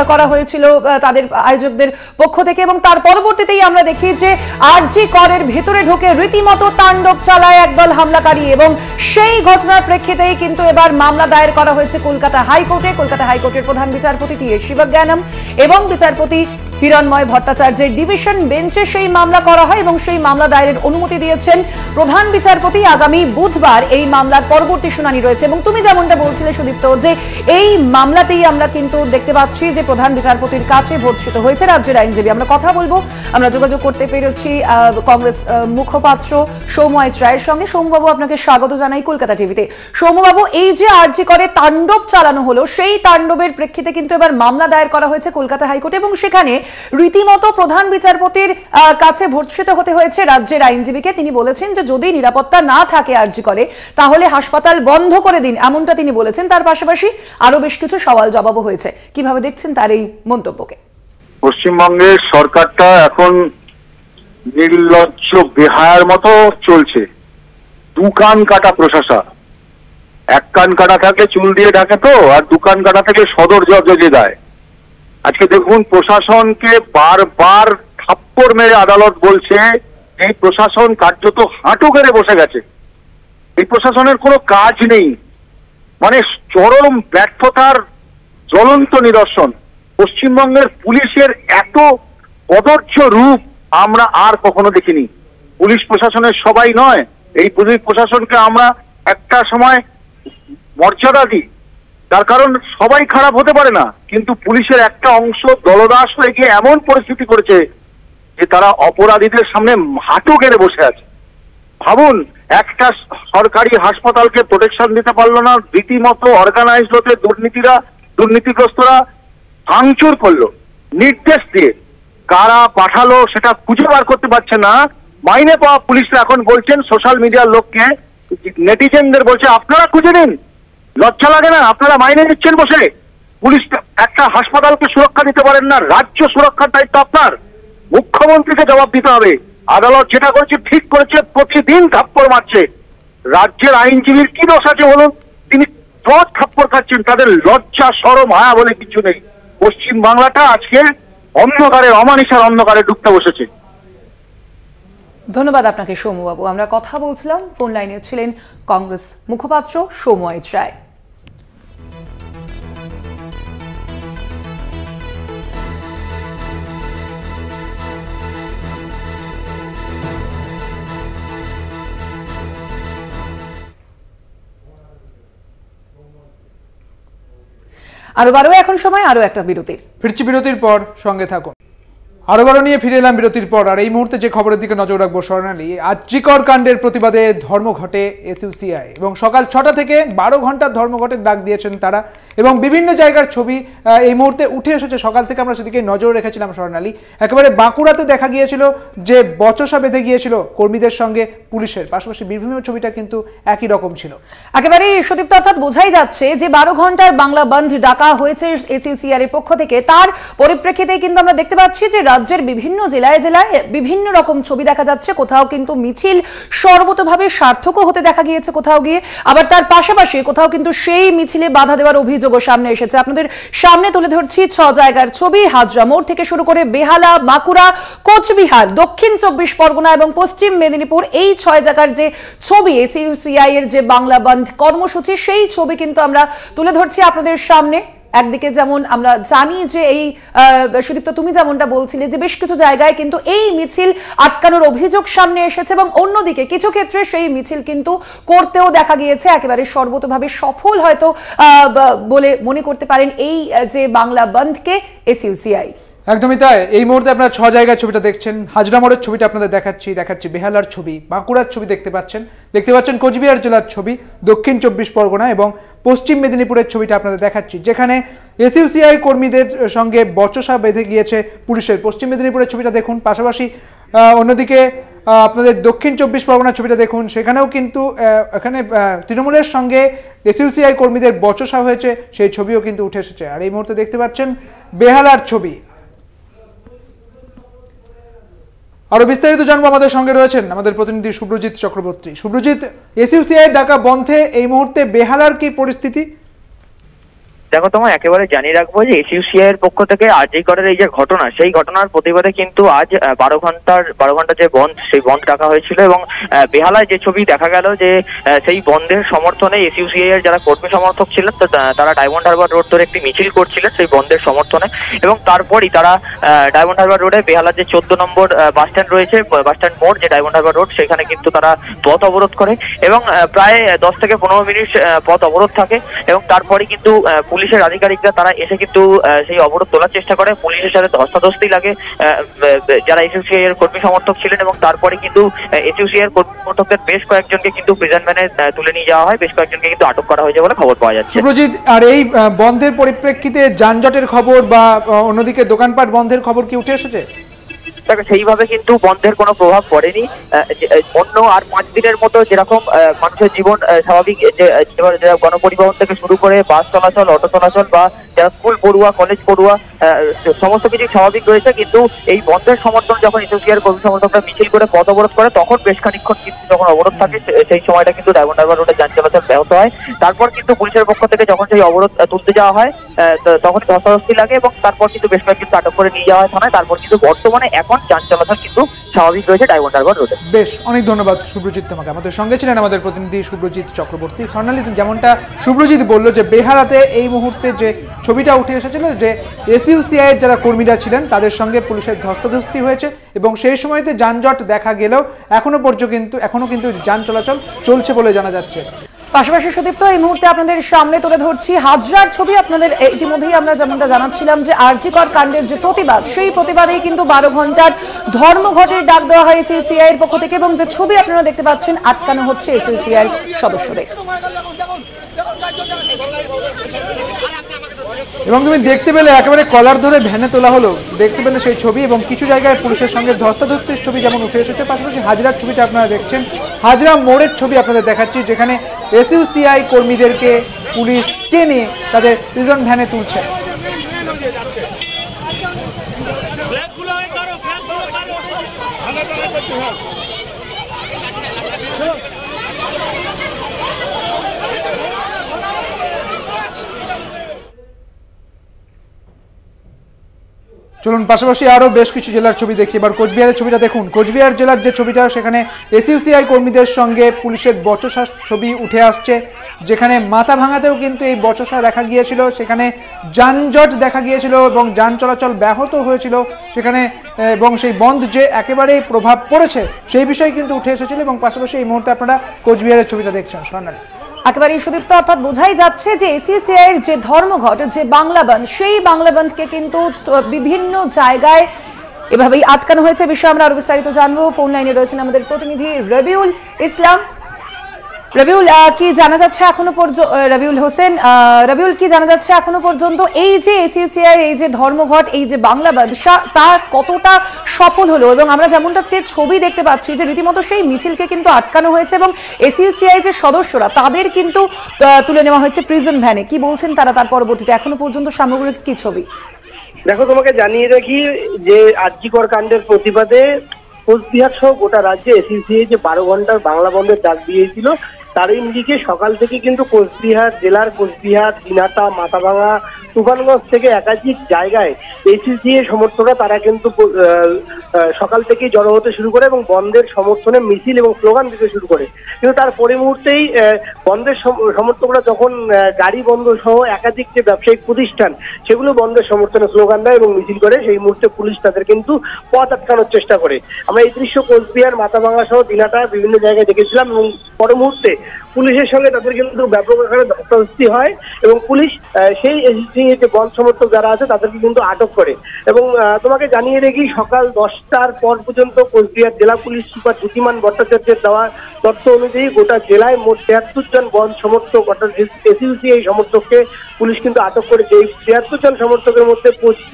করা হয়েছিল তাদের আয়োজকদের পক্ষ থেকে। এবং তার পরবর্তীতেই আমরা দেখি যে আরজিকরের ভেতরে ঢুকে রীতিমতো তাণ্ডব চালায় একদল হামলাকারী এবং সেই ঘটনার প্রেক্ষিতেই কিন্তু এবার মামলা দায়ের করা হয়েছে কলকাতা হাইকোর্টে। কলকাতা হাইকোর্টের প্রধান বিচারপতি টি.এস. শিবজ্ঞানম এবং বিচারপতি হিরণময় ভট্টাচার্যের ডিভিশন বেঞ্চে সেই মামলা করা হয় এবং সেই মামলা দায়েরের অনুমতি দিয়েছেন প্রধান বিচারপতি। আগামী বুধবার এই মামলার পরবর্তী শুনানি রয়েছে এবং তুমি যেমনটা বলছিলে সুদীপ্ত, যে এই মামলাতেই আমরা কিন্তু দেখতে পাচ্ছি যে প্রধান বিচারপতির কাছে ভর্ৎসিত হয়েছে রাজ্যের আইনজীবী। আমরা কথা বলবো, আমরা যোগাযোগ করতে পেরেছি কংগ্রেস মুখপাত্র সৌম্য রায়ের সঙ্গে। সৌম্যবাবু, আপনাকে স্বাগত জানাই কলকাতা টিভিতে। সৌম্যবাবু, এই যে আরজিকরে তাণ্ডব চালানো হলো, সেই তাণ্ডবের প্রেক্ষিতে কিন্তু এবার মামলা দায়ের করা হয়েছে কলকাতা হাইকোর্টে এবং সেখানে রীতিমতো প্রধান বিচারপতির কাছে ভর্ৎসিত হতে হয়েছে রাজ্যের আইনজীবীকে। তিনি বলেছেন যে যদি নিরাপত্তা না থাকে আরজিকরে, তাহলে হাসপাতাল বন্ধ করে দিন, এমনটা তিনি বলেছেন। তার পাশাপাশি আরো বেশ কিছু সওয়াল জবাবও হয়েছে। কিভাবে দেখছেন তার এই মন্তব্যকে? পশ্চিমবঙ্গের সরকারটা এখন নির্লজ্জ বেহায়ার মতো চলছে। দু কান কাটা প্রশাসন, এক কান কাটা থাকলে চুল দিয়ে ঢাকে তো, আর দু কান কাটা থাকলে সদর জজে দেয়। আজকে দেখুন, প্রশাসনকে বারবার থাপ্পড় মেরে আদালত বলছে এই প্রশাসন কার্যত হাঁটু গেড়ে বসে গেছে। এই প্রশাসনের কোনো কাজ নেই, মানে চরম ব্যর্থতার জ্বলন্ত নিদর্শন। পশ্চিমবঙ্গের পুলিশের এত কদর্য রূপ আমরা আর কখনো দেখিনি। পুলিশ প্রশাসনের সবাই নয়, এই পুলিশ প্রশাসনকে আমরা একটা সময় মর্যাদা দিই, তার কারণ সবাই খারাপ হতে পারে না, কিন্তু পুলিশের একটা অংশ দলদাস হয়ে গিয়ে এমন পরিস্থিতি করেছে যে তারা অপরাধীদের সামনে হাঁটু গেড়ে বসে আছে। ভাবুন, একটা সরকারি হাসপাতালকে প্রোটেকশন দিতে পারলো না, রীতিমতো অর্গানাইজড হতে দুর্নীতিগ্রস্তরা ভাঙচুর করলো নির্দেশ দিয়ে। কারা পাঠালো সেটা খুঁজে বার করতে পারছে না। মাইনে পাওয়া পুলিশরা এখন বলছেন, সোশ্যাল মিডিয়ার লোককে, নেটিজেনদের বলছে আপনারা খুঁজে নিন, লজ্জা লাগে না? আপনারা মাইনে নিচ্ছেন বসে। পুলিশ একটা হাসপাতালকে সুরক্ষা দিতে পারেন না, রাজ্য সুরক্ষার দায়িত্ব আপনার। মুখ্যমন্ত্রীকে জবাব দিতে হবে। আদালত যেটা করেছে ঠিক করেছে, প্রতিদিন থাপ্পড় মারছে। রাজ্যের আইনজীবীর কি দোষ আছে বলুন? তিনি পথ থাপ্পড় খাচ্ছেন, তাদের লজ্জা শরম হায়া বলে কিছু নেই। পশ্চিম বাংলাটা আজকে অন্ধকারে, অমানিসার অন্ধকারে ডুবতে বসেছে। ধন্যবাদ আপনাকে সৌম্যবাবু। আমরা কথা বলছিলাম, ফোন লাইনে ছিলেন কংগ্রেস মুখপাত্র সৌম্য রায়। আরো এখন সময় আরো একটা বিরতির। ফিরছি বিরতির পর, সঙ্গে থাকুন। আরো নিয়ে ফিরে এলাম বিরতির পর। আর এই মুহূর্তে যে খবরের দিকে নজর রাখবো স্বর্ণালী, আরজিকর কাণ্ডের প্রতিবাদে ধর্মঘটে এসইউসিআই এবং সকাল 6টা থেকে 12 ঘন্টার ধর্মঘটের ডাক দিয়েছেন তারা। এবং বিভিন্ন জায়গার ছবি এই মুহূর্তে উঠে এসেছে। সকাল থেকে আমরা সেদিকে নজর রেখেছিলাম স্বর্ণালী। একেবারে বাঁকুড়াতে দেখা গিয়েছিল যে বচসা বেঁধে গিয়েছিল কর্মীদের সঙ্গে পুলিশের, পাশাপাশি বিভিন্ন ছবিটা কিন্তু একই রকম ছিল। একেবারে সুদীপ্ত, অর্থাৎ বোঝাই যাচ্ছে যে 12 ঘন্টার বাংলা বন্ধ ডাকা হয়েছে এসইউসিআই এর পক্ষ থেকে। তার পরিপ্রেক্ষিতে কিন্তু আমরা দেখতে পাচ্ছি যে রাজ্যের বিভিন্ন জেলায় জেলায় বিভিন্ন রকম ছবি দেখা যাচ্ছে। কোথাও কিন্তু মিছিল সর্বতভাবে সার্থকও হতে দেখা গিয়েছে কোথাও গিয়ে, আবার তার পাশাপাশি কোথাও কিন্তু সেই মিছিলে বাধা দেওয়ার অভিযোগও সামনে এসেছে। আপনাদের সামনে তুলে ধরছি 6 জায়গার ছবি। হাজরা মোড় থেকে শুরু করে বেহালা, বাঁকুড়া, কোচবিহার, দক্ষিণ 24 পরগনা এবং পশ্চিম মেদিনীপুর, এই 6 জায়গার যে ছবি এসইউসিআই এর যে বাংলা বন্ধ কর্মসূচি, সেই ছবি কিন্তু আমরা তুলে ধরছি আপনাদের সামনে। একদিকে যেমন আমরা জানি যে এই সুদীপ্ত, তুমি যেমনটা বলছিলে যে বেশ কিছু জায়গায় কিন্তু এই মিছিল আটকানোর অভিযোগ সামনে এসেছে, এবং অন্যদিকে কিছু ক্ষেত্রে সেই মিছিল কিন্তু করতেও দেখা গিয়েছে। একেবারে সর্বতভাবে সফল হয়তো বলে মনে করতে পারেন এই যে বাংলা বন্ধকে এসইউসিআই। একদমই তাই। এই মুহূর্তে আপনারা 6 জায়গার ছবিটা দেখছেন। হাজরা মোড়ের ছবিটা আপনাদের দেখাচ্ছি বেহালার ছবি, বাঁকুড়ার ছবি দেখতে পাচ্ছেন কোচবিহার জেলার ছবি, দক্ষিণ 24 পরগনা এবং পশ্চিম মেদিনীপুরের ছবিটা আপনাদের দেখাচ্ছি, যেখানে এসইউসিআই কর্মীদের সঙ্গে বচসা বেঁধে গিয়েছে পুলিশের। পশ্চিম মেদিনীপুরের ছবিটা দেখুন, পাশাপাশি অন্যদিকে আপনাদের দক্ষিণ 24 পরগনার ছবিটা দেখুন, সেখানেও কিন্তু এখানে তৃণমূলের সঙ্গে এসইউসিআই কর্মীদের বচসা হয়েছে, সেই ছবিও কিন্তু উঠে এসেছে। আর এই মুহূর্তে দেখতে পাচ্ছেন বেহালার ছবি। আরো বিস্তারিত জানবো, আমাদের সঙ্গে রয়েছেন আমাদের প্রতিনিধি সুব্রজিৎ চক্রবর্তী। সুব্রজিৎ, এসইউসিআই ডাকা বন্ধে এই মুহূর্তে বেহালার কি পরিস্থিতি? দেখো, তোমায় একেবারে জানিয়ে রাখবো যে এসইউসিআই এর পক্ষ থেকে আরজিকরের এই যে ঘটনা, সেই ঘটনার প্রতিবাদে কিন্তু আজ 12 ঘন্টা যে বন্ধ, সেই বন্ধ ডাকা হয়েছিল। এবং বেহালায় যে ছবি দেখা গেল যে সেই বন্ধের সমর্থনে এসইউসিআই এর যারা কর্মী সমর্থক ছিলেন তারা ডায়মন্ড হারবার রোড ধরে একটি মিছিল করছিলেন সেই বন্ধের সমর্থনে। এবং তারপরই তারা ডায়মন্ড হারবার রোডে বেহালার যে 14 নম্বর বাস স্ট্যান্ড রয়েছে, বাস স্ট্যান্ড মোড় যে ডায়মন্ড হারবার রোড, সেখানে কিন্তু তারা পথ অবরোধ করে এবং প্রায় 10 থেকে 15 মিনিট পথ অবরোধ থাকে। এবং তারপরে কিন্তু পুলিশের আধিকারিকরা তারা এসে কিন্তু সেই অবরোধ তোলার চেষ্টা করে, পুলিশের সাথে ধস্তাধস্তি লাগে যারা এসইউসিআই এর কর্মী সমর্থক ছিলেন। এবং তারপরে কিন্তু এসইউসিআই এর কর্মী সমর্থকদের বেশ কয়েকজনকে কিন্তু প্রিজন ভ্যানে তুলে নিয়ে যাওয়া হয়, বেশ কয়েকজনকে কিন্তু আটক করা হয়েছে বলে খবর পাওয়া যাচ্ছে। সুব্রজিৎ, আর এই বন্ধের পরিপ্রেক্ষিতে যানজটের খবর বা অন্যদিকে দোকানপাট বন্ধের খবর কি উঠে এসেছে? দেখো, সেইভাবে কিন্তু বন্ধের কোনো প্রভাব পড়েনি। অন্য আর 5 দিনের মতো যেরকম মানুষের জীবন স্বাভাবিক, যে গণপরিবহন থেকে শুরু করে বাস চলাচল, অটো চলাচল বা যারা স্কুল পড়ুয়া, কলেজ পড়ুয়া, সমস্ত কিছু স্বাভাবিক রয়েছে। কিন্তু এই বন্ধের সমর্থন যখন এসইউসিআই কর্মী সমর্থকরা মিছিল করে পথ অবরোধ করে, তখন বেশ খানিকক্ষণ কিন্তু যখন অবরোধ থাকে সেই সময়টা কিন্তু ডায়মন্ড হারবার রোডে যান চলাচল ব্যাহত হয়। তারপর কিন্তু পুলিশের পক্ষ থেকে যখন সেই অবরোধ তুলতে যাওয়া হয় তখন ধস্তাধস্তি লাগে এবং তারপর কিন্তু বেশ কয়েকজন আটক করে নিয়ে যাওয়া হয় থানায়। তারপর কিন্তু বর্তমানে এখন যান চলাচল কিন্তু স্বাভাবিক রয়েছে ডায়মন্ড হারবার রোডে। বেশ, অনেক ধন্যবাদ সুব্রজিৎ তোমাকে। আমাদের সঙ্গে ছিলেন আমাদের প্রতিনিধি সুব্রজিৎ চক্রবর্তী। স্বর্ণালী, যেমনটা সুব্রজিৎ বললো যে বেহালাতে এই মুহূর্তে যে ছবিটা উঠে এসেছিল যে এসইউসিআই এর যারা কর্মীরা ছিলেন তাদের সঙ্গে পুলিশের ধস্তাধস্তি হয়েছে এবং সেই সময়তে যানজট দেখা গেলেও এখনো কিন্তু যান চলাচল চলছে বলে জানা যাচ্ছে। পাশাপাশি সুদীপ্ত, এই মুহূর্তে আপনাদের সামনে তুলে ধরছি হাজরার ছবি। আপনাদের ইতিমধ্যেই আমরা যেমনটা জানাচ্ছিলাম যে আরজিকর কাণ্ডের যে প্রতিবাদ, সেই প্রতিবাদেই কিন্তু 12 ঘন্টার ধর্মঘটের ডাক দেওয়া হয় এসইউসিআই এর পক্ষ থেকে, এবং যে ছবি আপনারা দেখতে পাচ্ছেন আটকানো হচ্ছে এসইউসিআই সদস্যদের। এবং তুমি দেখতে পেলে একেবারে কলার ধরে ভ্যানে তোলা হলো, দেখতে পেলে সেই ছবি এবং কিছু জায়গায় পুলিশের সঙ্গে ধস্তাধস্তির ছবি যেমন উঠে এসেছে। পাশাপাশি হাজরার ছবিটা আপনারা দেখছেন, হাজরা মোড়ের ছবি আপনাদের দেখাচ্ছি, যেখানে এসইউসিআই কর্মীদেরকে পুলিশ টেনে তাদের প্রিজন ভ্যানে তুলছে। চলুন পাশাপাশি আরও বেশ কিছু জেলার ছবি দেখি। এবার কোচবিহারের ছবিটা দেখুন। কোচবিহার জেলার যে ছবিটা, সেখানে এসইউসিআই কর্মীদের সঙ্গে পুলিশের বচসার ছবি উঠে আসছে, যেখানে মাথা ভাঙাতেও কিন্তু এই বচসা দেখা গিয়েছিল, সেখানে যানজট দেখা গিয়েছিল এবং যান চলাচল ব্যাহত হয়েছিল সেখানে, এবং সেই বন্ধ যে একেবারেই প্রভাব পড়েছে সেই বিষয় কিন্তু উঠে এসেছিল। এবং পাশাপাশি এই মুহূর্তে আপনারা কোচবিহারের ছবিটা দেখছেন। স্বর্ণালী, একেবারে সুদীপ্ত, অর্থাৎ বোঝাই যাচ্ছে যে এসইউসিআই এর যে ধর্মঘট, যে বাংলা বন্ধ, সেই বাংলা বন্ধকে কিন্তু বিভিন্ন জায়গায় এভাবেই আটকানো হয়েছে। বিষয়ে আমরা আরো বিস্তারিত জানবো। ফোন লাইনে রয়েছেন আমাদের প্রতিনিধি রবিউল ইসলাম। রবিউল, কি জানা যাচ্ছে এখনো পর্যন্ত? রবিউল হোসেন, রবিউল, কি জানা যাচ্ছে এখনো পর্যন্ত এই যে এসইউসিআই এই যে ধর্মঘট, এই যে বাংলা বন্ধ, তা কতটা সফল হলো? এবং আমরা যেমনটা ছবি দেখতে পাচ্ছি যে রীতিমতো সেই মিছিলকে কিন্তু আটকানো হয়েছে এবং এসইউসিআই যে সদস্যরা তাদের কিন্তু তুলে নেওয়া হয়েছে প্রিজন ভ্যানে। কি বলছেন তারা তার পরবর্তীতে? এখনো পর্যন্ত সামগ্রিক কি ছবি? দেখো, তোমাকে জানিয়ে রাখি যে আরজিকর কাণ্ডের প্রতিবাদে কোচবিহার সহ গোটা রাজ্যে এসইউসিআই যে 12 ঘন্টার বাংলা বন্ধের ডাক দিয়েছিল, তার ইঙ্গিতে সকাল থেকে কিন্তু কোচবিহার জেলার কোচবিহার, দিনহাটা, মাথাভাঙা, তুফানগঞ্জ থেকে একাধিক জায়গায় এসইউসিআই সমর্থকরা তারা কিন্তু সকাল থেকে জড়ো হতে শুরু করে এবং বন্ধের সমর্থনে মিছিল এবং স্লোগান দিতে শুরু করে। কিন্তু তার পরে মুহূর্তেই বন্ধের সমর্থকরা যখন গাড়ি বন্ধ সহ একাধিক যে ব্যবসায়িক প্রতিষ্ঠান সেগুলো বন্ধের সমর্থনে স্লোগান দেয় এবং মিছিল করে, সেই মুহূর্তে পুলিশ তাদের কিন্তু পথ আটকানোর চেষ্টা করে। আমরা এই দৃশ্য কোচবিহার, মাথাভাঙা সহ দিনহাটা বিভিন্ন জায়গায় দেখেছিলাম এবং পরে মুহূর্তে পুলিশের সঙ্গে তাদের কিন্তু ব্যাপক আকারে ধস্তাধস্তি হয় এবং পুলিশ সেই এসইউসিআই যে বন্ধ সমর্থক যারা আছে তাদেরকে কিন্তু আটক করে। এবং তোমাকে জানিয়ে রেখি, সকাল 10টার পর পর্যন্ত কোচবিহার জেলা পুলিশ সুপার জ্যোতিমান ভট্টাচার্যের দেওয়া তথ্য অনুযায়ী গোটা জেলায় মোট 73 জন বন্ধ সমর্থক অর্থাৎ এসইউসিআই সমর্থককে পুলিশ কিন্তু আটক করেছে। এই 73 জন সমর্থকের মধ্যে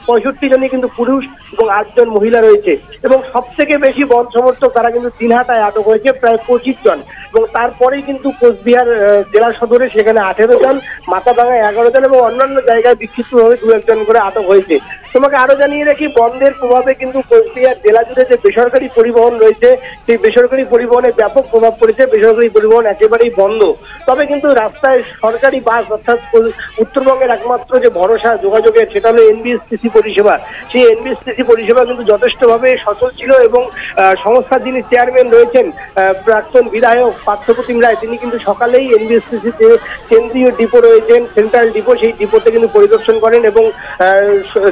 65 জনই কিন্তু পুরুষ এবং 8 জন মহিলা রয়েছে। এবং সব থেকে বেশি বন্ধ সমর্থক তারা কিন্তু দিনহাটায় আটক হয়েছে, প্রায় 25 জন। এবং তারপরেই কিন্তু কোচবিহার জেলা সদরে সেখানে 18 জন, মাথাভাঙায় 11 জন এবং অন্যান্য জায়গায় বিক্ষিপ্তভাবে 2-1 জন করে আটক হয়েছে। তোমাকে আরো জানিয়ে রাখি, বন্ধের প্রভাবে কিন্তু কোচবিহার জেলা জুড়ে যে বেসরকারি পরিবহন রয়েছে সেই বেসরকারি পরিবহনে ব্যাপক প্রভাব পড়েছে। বেসরকারি পরিবহন একেবারেই বন্ধ। তবে কিন্তু রাস্তায় সরকারি বাস অর্থাৎ উত্তরবঙ্গের একমাত্র যে ভরসা যোগাযোগের, সেটা হলো এনবিএসটিসি পরিষেবা। সেই এনবিএসটিসি পরিষেবা কিন্তু যথেষ্টভাবে সচল ছিল এবং সংস্থার যিনি চেয়ারম্যান রয়েছেন প্রাক্তন বিধায়ক পার্থপ্রতিম রায়, তিনি কিন্তু সকালেই এনবিএসটিসি যে কেন্দ্রীয় ডিপো রয়েছেন, সেন্ট্রাল ডিপো, সেই ডিপোতে কিন্তু পরিদর্শন করেন এবং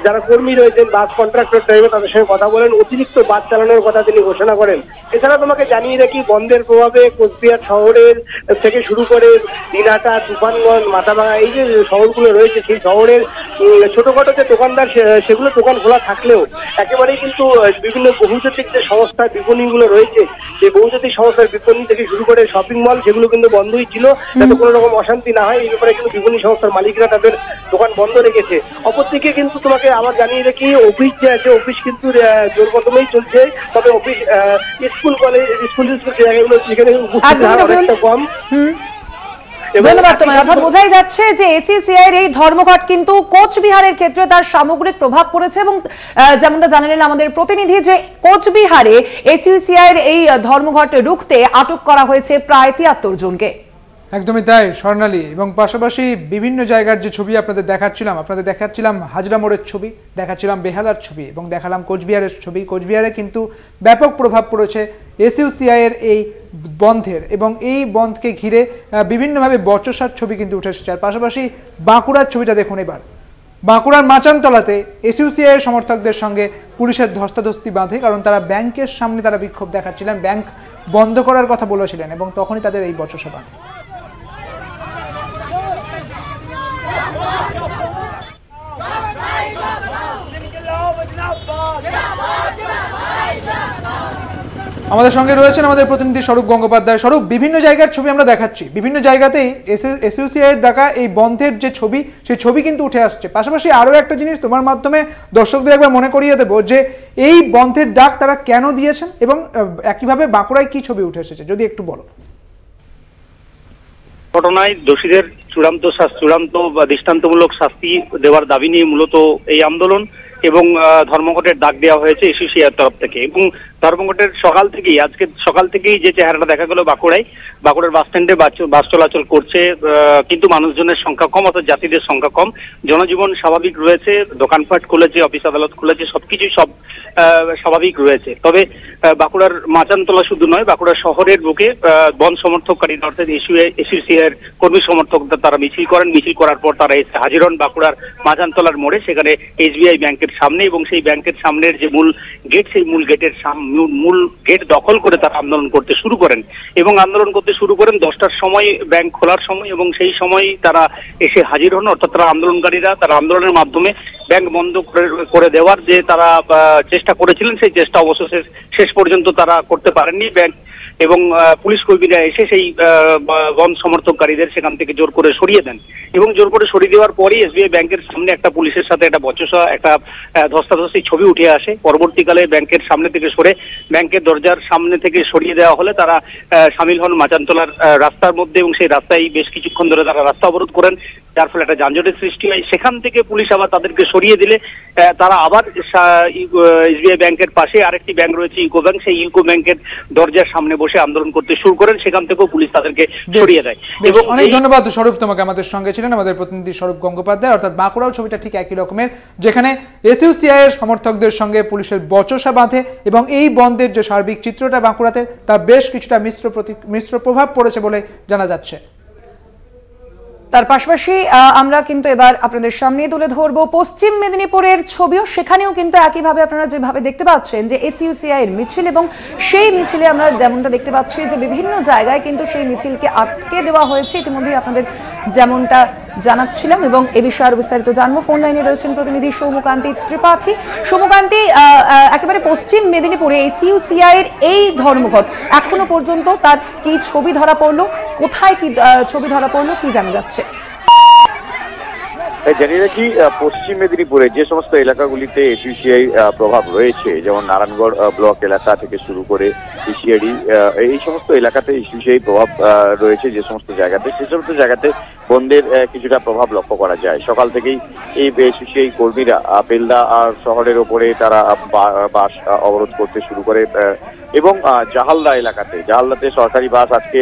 যারা কর্মী রয়েছেন, বাস কন্ট্রাক্টর ড্রাইভার, তাদের সঙ্গে কথা বলেন। অতিরিক্ত বাস চালানোর কথা তিনি ঘোষণা করেন। এছাড়া তোমাকে জানিয়ে রাখি, বন্ধের প্রভাবে কোচবিহার শহরের থেকে শুরু করে দিনহাটা, তুফানগঞ্জ, মাথাভাঙা এই যে শহরগুলো রয়েছে, সেই শহরের ছোটখাটো যে দোকানদার সেগুলো দোকান খোলা থাকলেও একেবারেই কিন্তু বিভিন্ন বহুজাতিক যে সংস্থার বিপণীগুলো রয়েছে, সেই বহুজাতিক সংস্থার বিপণী থেকে শুরু করে শপিং মল, সেগুলো কিন্তু বন্ধই ছিল, যাতে কোনো রকম অশান্তি না হয় এই ব্যাপারে কিন্তু বিপণী সংস্থার মালিকরা তাদের দোকান বন্ধ রেখেছে। অপরদিকে কিন্তু তোমাকে আবার জানিয়ে রাখি, অফিস যে আছে, অফিস কিন্তু জোর কদমেই চলছে। তবে অফিস, স্কুল, কলেজ, স্কুল জায়গাগুলো সেখানে অনেকটা কম। ধন্যবাদ তোমায়। অর্থাৎ বোঝাই যাচ্ছে যে এসইউসিআই এর এই ধর্মঘট কিন্তু কোচবিহারের ক্ষেত্রে তার সামগ্রিক প্রভাব পড়েছে এবং যেমনটা জানালেন আমাদের প্রতিনিধি যে কোচবিহারে এসইউসিআই এর এই ধর্মঘট রুখতে আটক করা হয়েছে প্রায় 73 জনকে। একদমই তাই স্বর্ণালী। এবং পাশাপাশি বিভিন্ন জায়গার যে ছবি আপনাদের দেখাচ্ছিলাম হাজরা মোড়ের ছবি, দেখাচ্ছিলাম বেহালার ছবি এবং দেখালাম কোচবিহারের ছবি। কোচবিহারে কিন্তু ব্যাপক প্রভাব পড়েছে এসইউসিআই এর এই বন্ধের এবং এই বন্ধকে ঘিরে বিভিন্নভাবে বচসার ছবি কিন্তু উঠে এসেছে। আর পাশাপাশি বাঁকুড়ার ছবিটা দেখুন। এবার বাঁকুড়ার মাচানতলাতে এসইউসিআই এর সমর্থকদের সঙ্গে পুলিশের ধস্তাধস্তি বাঁধে, কারণ তারা ব্যাংকের সামনে তারা বিক্ষোভ দেখাচ্ছিলেন, ব্যাংক বন্ধ করার কথা বলেছিলেন এবং তখনই তাদের এই বচসা বাঁধে। আমাদের সঙ্গে রয়েছেন আমাদের প্রতিনিধি স্বরূপ গঙ্গোপাধ্যায়। স্বরূপ, বিভিন্ন জায়গার ছবি আমরা দেখাচ্ছি, বিভিন্ন জায়গাতেই এসইউসিআই এর ডাকা এই বন্ধের যে ছবি, সেই ছবি কিন্তু উঠে আসছে। পাশাপাশি আরও একটা জিনিস তোমার মাধ্যমে দর্শকদের একবার মনে করিয়ে দেবো যে এই বন্ধের ডাক তারা কেন দিয়েছেন এবং একইভাবে বাঁকুড়ায় কি ছবি উঠে এসেছে, যদি একটু বলো। ঘটনায় দোষীদের চূড়ান্ত বা দৃষ্টান্তমূলক শাস্তি দেওয়ার দাবি নিয়ে মূলত এই আন্দোলন এবং ধর্মঘটের ডাক দেওয়া হয়েছে এসইউসিআই এর তরফ থেকে। এবং ধর্মঘটের আজকে সকাল থেকেই যে চেহারাটা দেখা গেল বাঁকুড়ার বাস স্ট্যান্ডে বাস চলাচল করছে, কিন্তু মানুষজনের সংখ্যা কম, অর্থাৎ যাত্রীদের সংখ্যা কম, জনজীবন স্বাভাবিক রয়েছে, দোকানপাট খুলেছে, অফিস আদালত খুলেছে, সবকিছুই স্বাভাবিক রয়েছে। তবে বাঁকুড়ার মাচানতলা শুধু নয়, বাঁকুড়া শহরের বুকে বন সমর্থককারীরা অর্থাৎ এসইউসিআইয়ের কর্মী সমর্থকরা তারা মিছিল করার পর তারা এসে হাজির হন বাঁকুড়ার মাচানতলার মোড়ে, সেখানে SBI ব্যাংকের সামনে, এবং সেই ব্যাংকের সামনের যে মূল গেট, সেই মূল গেট দখল করে তারা আন্দোলন করতে শুরু করেন, এবং আন্দোলন করতে শুরু করেন 10টার সময় ব্যাংক খোলার সময়, এবং সেই সময় তারা এসে হাজির হন। অর্থাৎ তারা আন্দোলনের মাধ্যমে ব্যাংক বন্ধ করে দেওয়ার যে তারা চেষ্টা করেছিলেন, সেই চেষ্টা অবশ্য শেষ পর্যন্ত তারা করতে পারেননি। ব্যাংক এবং পুলিশ কর্মীরা এসে সেই বন সমর্থককারীদের সেখান থেকে জোর করে সরিয়ে দেন, এবং জোর করে সরিয়ে দেওয়ার পরেই SBI ব্যাংকের সামনে একটা পুলিশের সাথে একটা বচসা, একটা ধস্তাধস্তি ছবি উঠে আসে। পরবর্তীকালে ব্যাংকের সামনে থেকে ব্যাংকের দরজার সামনে থেকে সরিয়ে দেওয়া হলে তারা সামিল হন মাচানতলার রাস্তার মধ্যে, এবং সেই রাস্তায় বেশ কিছুক্ষণ ধরে তারা রাস্তা অবরোধ করেন, যার ফলে একটা যানজটের সৃষ্টি হয়। সেখান থেকে পুলিশ আবার তাদেরকে সরিয়ে দিলে তারা আবার SBI ব্যাংকের পাশে আরেকটি ব্যাংক রয়েছে, ইউকো ব্যাংক, সেই ইউকো ব্যাংকের দরজার সামনে বসে আন্দোলন করতে শুরু করেন। সেখান থেকেও পুলিশ তাদেরকে সরিয়ে দেয়। এবং অনেক ধন্যবাদ স্বরূপ, তোমাকে আমাদের সঙ্গে ছিলেন আমাদের প্রতিনিধি স্বরূপ গঙ্গোপাধ্যায়। অর্থাৎ বাঁকুড়াও ছবিটা ঠিক একই রকমের, যেখানে এসইউসিআই এর সমর্থকদের সঙ্গে পুলিশের বচসা বাঁধে, এবং এই বন্ধের যে সার্বিক চিত্রটা বাঁকুড়াতে তার বেশ কিছুটা মিশ্র প্রভাব পড়েছে বলে জানা যাচ্ছে। তার পাশাপাশি আমরা কিন্তু এবার আপনাদের সামনে তুলে ধরবো পশ্চিম মেদিনীপুরের ছবিও। সেখানেও কিন্তু একইভাবে আপনারা যেভাবে দেখতে পাচ্ছেন যে এসইউসিআই এর মিছিল, এবং সেই মিছিলে আমরা যেমনটা দেখতে পাচ্ছি যে বিভিন্ন জায়গায় কিন্তু সেই মিছিলকে আটকে দেওয়া হয়েছে, ইতিমধ্যেই আপনাদের যেমনটা জানাচ্ছিলাম। এবং এ বিষয়ে আরো বিস্তারিত জানবো। ফোন লাইনে রয়েছেন প্রতিনিধি সৌমকান্তি ত্রিপাঠী। সৌমকান্তি, একেবারে পশ্চিম মেদিনীপুরে এসইউসিআই এর এই ধর্মঘট এখনো পর্যন্ত তার কি ছবি ধরা পড়লো, কোথায় কি ছবি ধরা পড়লো, কি জানা যাচ্ছে? জানিয়ে রাখি, পশ্চিম মেদিনীপুরে যে সমস্ত এলাকাগুলিতে এসইউসিআই প্রভাব রয়েছে, যেমন নারায়ণগড় ব্লক এলাকা থেকে শুরু করে ইসিআইডি, এই সমস্ত এলাকাতে এসইউসিআই প্রভাব রয়েছে। যে সমস্ত জায়গাতে, সে সমস্ত জায়গাতে বন্ধের কিছুটা প্রভাব লক্ষ্য করা যায়। সকাল থেকেই এই এসইউসিআই কর্মীরা বেলদা আর শহরের ওপরে তারা বাস অবরোধ করতে শুরু করে, এবং জাহালদাতে সরকারি বাস আজকে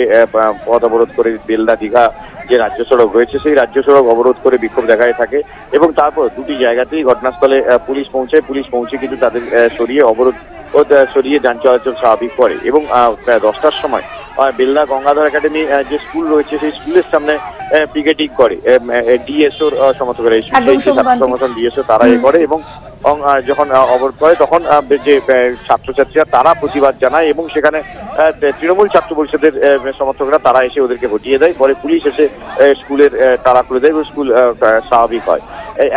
পথ অবরোধ করে বেলদা দীঘা যে রাজ্য সড়ক রয়েছে, সেই রাজ্য সড়ক অবরোধ করে বিক্ষোভ দেখায় থাকে, এবং তারপর দুটি জায়গাতেই ঘটনাস্থলে পুলিশ পৌঁছে কিন্তু তাদের সরিয়ে যান চলাচল স্বাভাবিক করে। এবং প্রায় 10টার সময় বেলদা গঙ্গাধর একাডেমি যে স্কুল রয়েছে, সেই স্কুলের সামনে পিকেটিং করে ডিএসওর সমর্থকরা, সংগঠন ডিএসও তারা করে, এবং যখন অবরোধ করে তখন যে ছাত্রছাত্রীরা তারা প্রতিবাদ জানায়, এবং সেখানে তৃণমূল ছাত্র পরিষদের সমর্থকরা তারা এসে ওদেরকে হটিয়ে দেয়। পরে পুলিশ এসে স্কুলের তালা খুলে দেয় এবং স্কুল স্বাভাবিক হয়।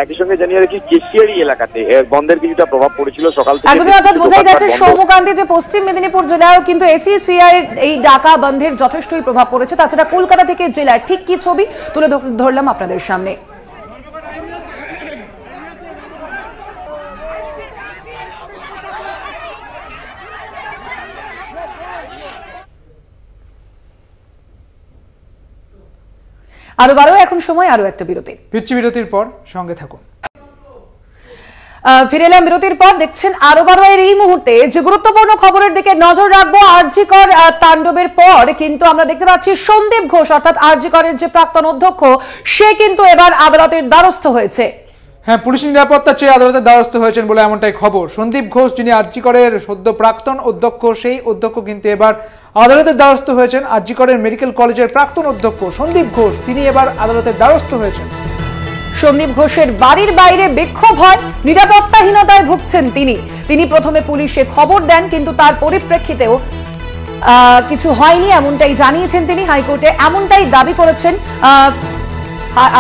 একই সঙ্গে জানিয়ে রাখি, কেশিয়ারি এলাকাতে বন্ধের কিছুটা প্রভাব পড়েছিল সকাল থেকে। একদমই, অর্থাৎ বোঝাই যাচ্ছে সৌমকান্তি যে পশ্চিম মেদিনীপুর জেলায়ও কিন্তু এসইউসিআই এর এই ডাকা বন্ধের যথেষ্টই প্রভাব পড়েছে। তাছাড়া কলকাতা থেকে জেলার ঠিক কি ছবি তুলে ধরলাম আপনাদের সামনে। এখন সময় আরো একটা বিরতি। বিরতির পর সঙ্গে থাকুন। ফিরে এলাম বিরতির পর। দেখছেন আরো বারোয়ের এই মুহূর্তে যে গুরুত্বপূর্ণ খবরের দিকে নজর রাখবো। আরজিকর তাণ্ডবের পর কিন্তু আমরা দেখতে পাচ্ছি সন্দীপ ঘোষ, অর্থাৎ আরজিকরের যে প্রাক্তন অধ্যক্ষ, সে কিন্তু এবার আদালতের দ্বারস্থ হয়েছে। হ্যাঁ, পুলিশ নিরাপত্তা চেয়ে আদালতের দ্বারস্থ হয়েছেন বলে এমনটাই খবর। সন্দীপ ঘোষ, যিনি আরজিকরের সদ্য প্রাক্তন অধ্যক্ষ, সেই অধ্যক্ষ কিন্তু এবার আদালতের দ্বারস্থ হয়েছেন। আরজিকরের মেডিকেল কলেজের প্রাক্তন অধ্যক্ষ সন্দীপ ঘোষ, তিনি এবার আদালতের দ্বারস্থ হয়েছেন। সন্দীপ ঘোষের বাড়ির বাইরে বিক্ষোভ হয়, নিরাপত্তাহীনতায় ভুগছেন তিনি প্রথমে পুলিশে খবর দেন, কিন্তু তার পরিপ্রেক্ষিতেও কিছু হয়নি এমনটাই জানিয়েছেন তিনি হাইকোর্টে, এমনটাই দাবি করেছেন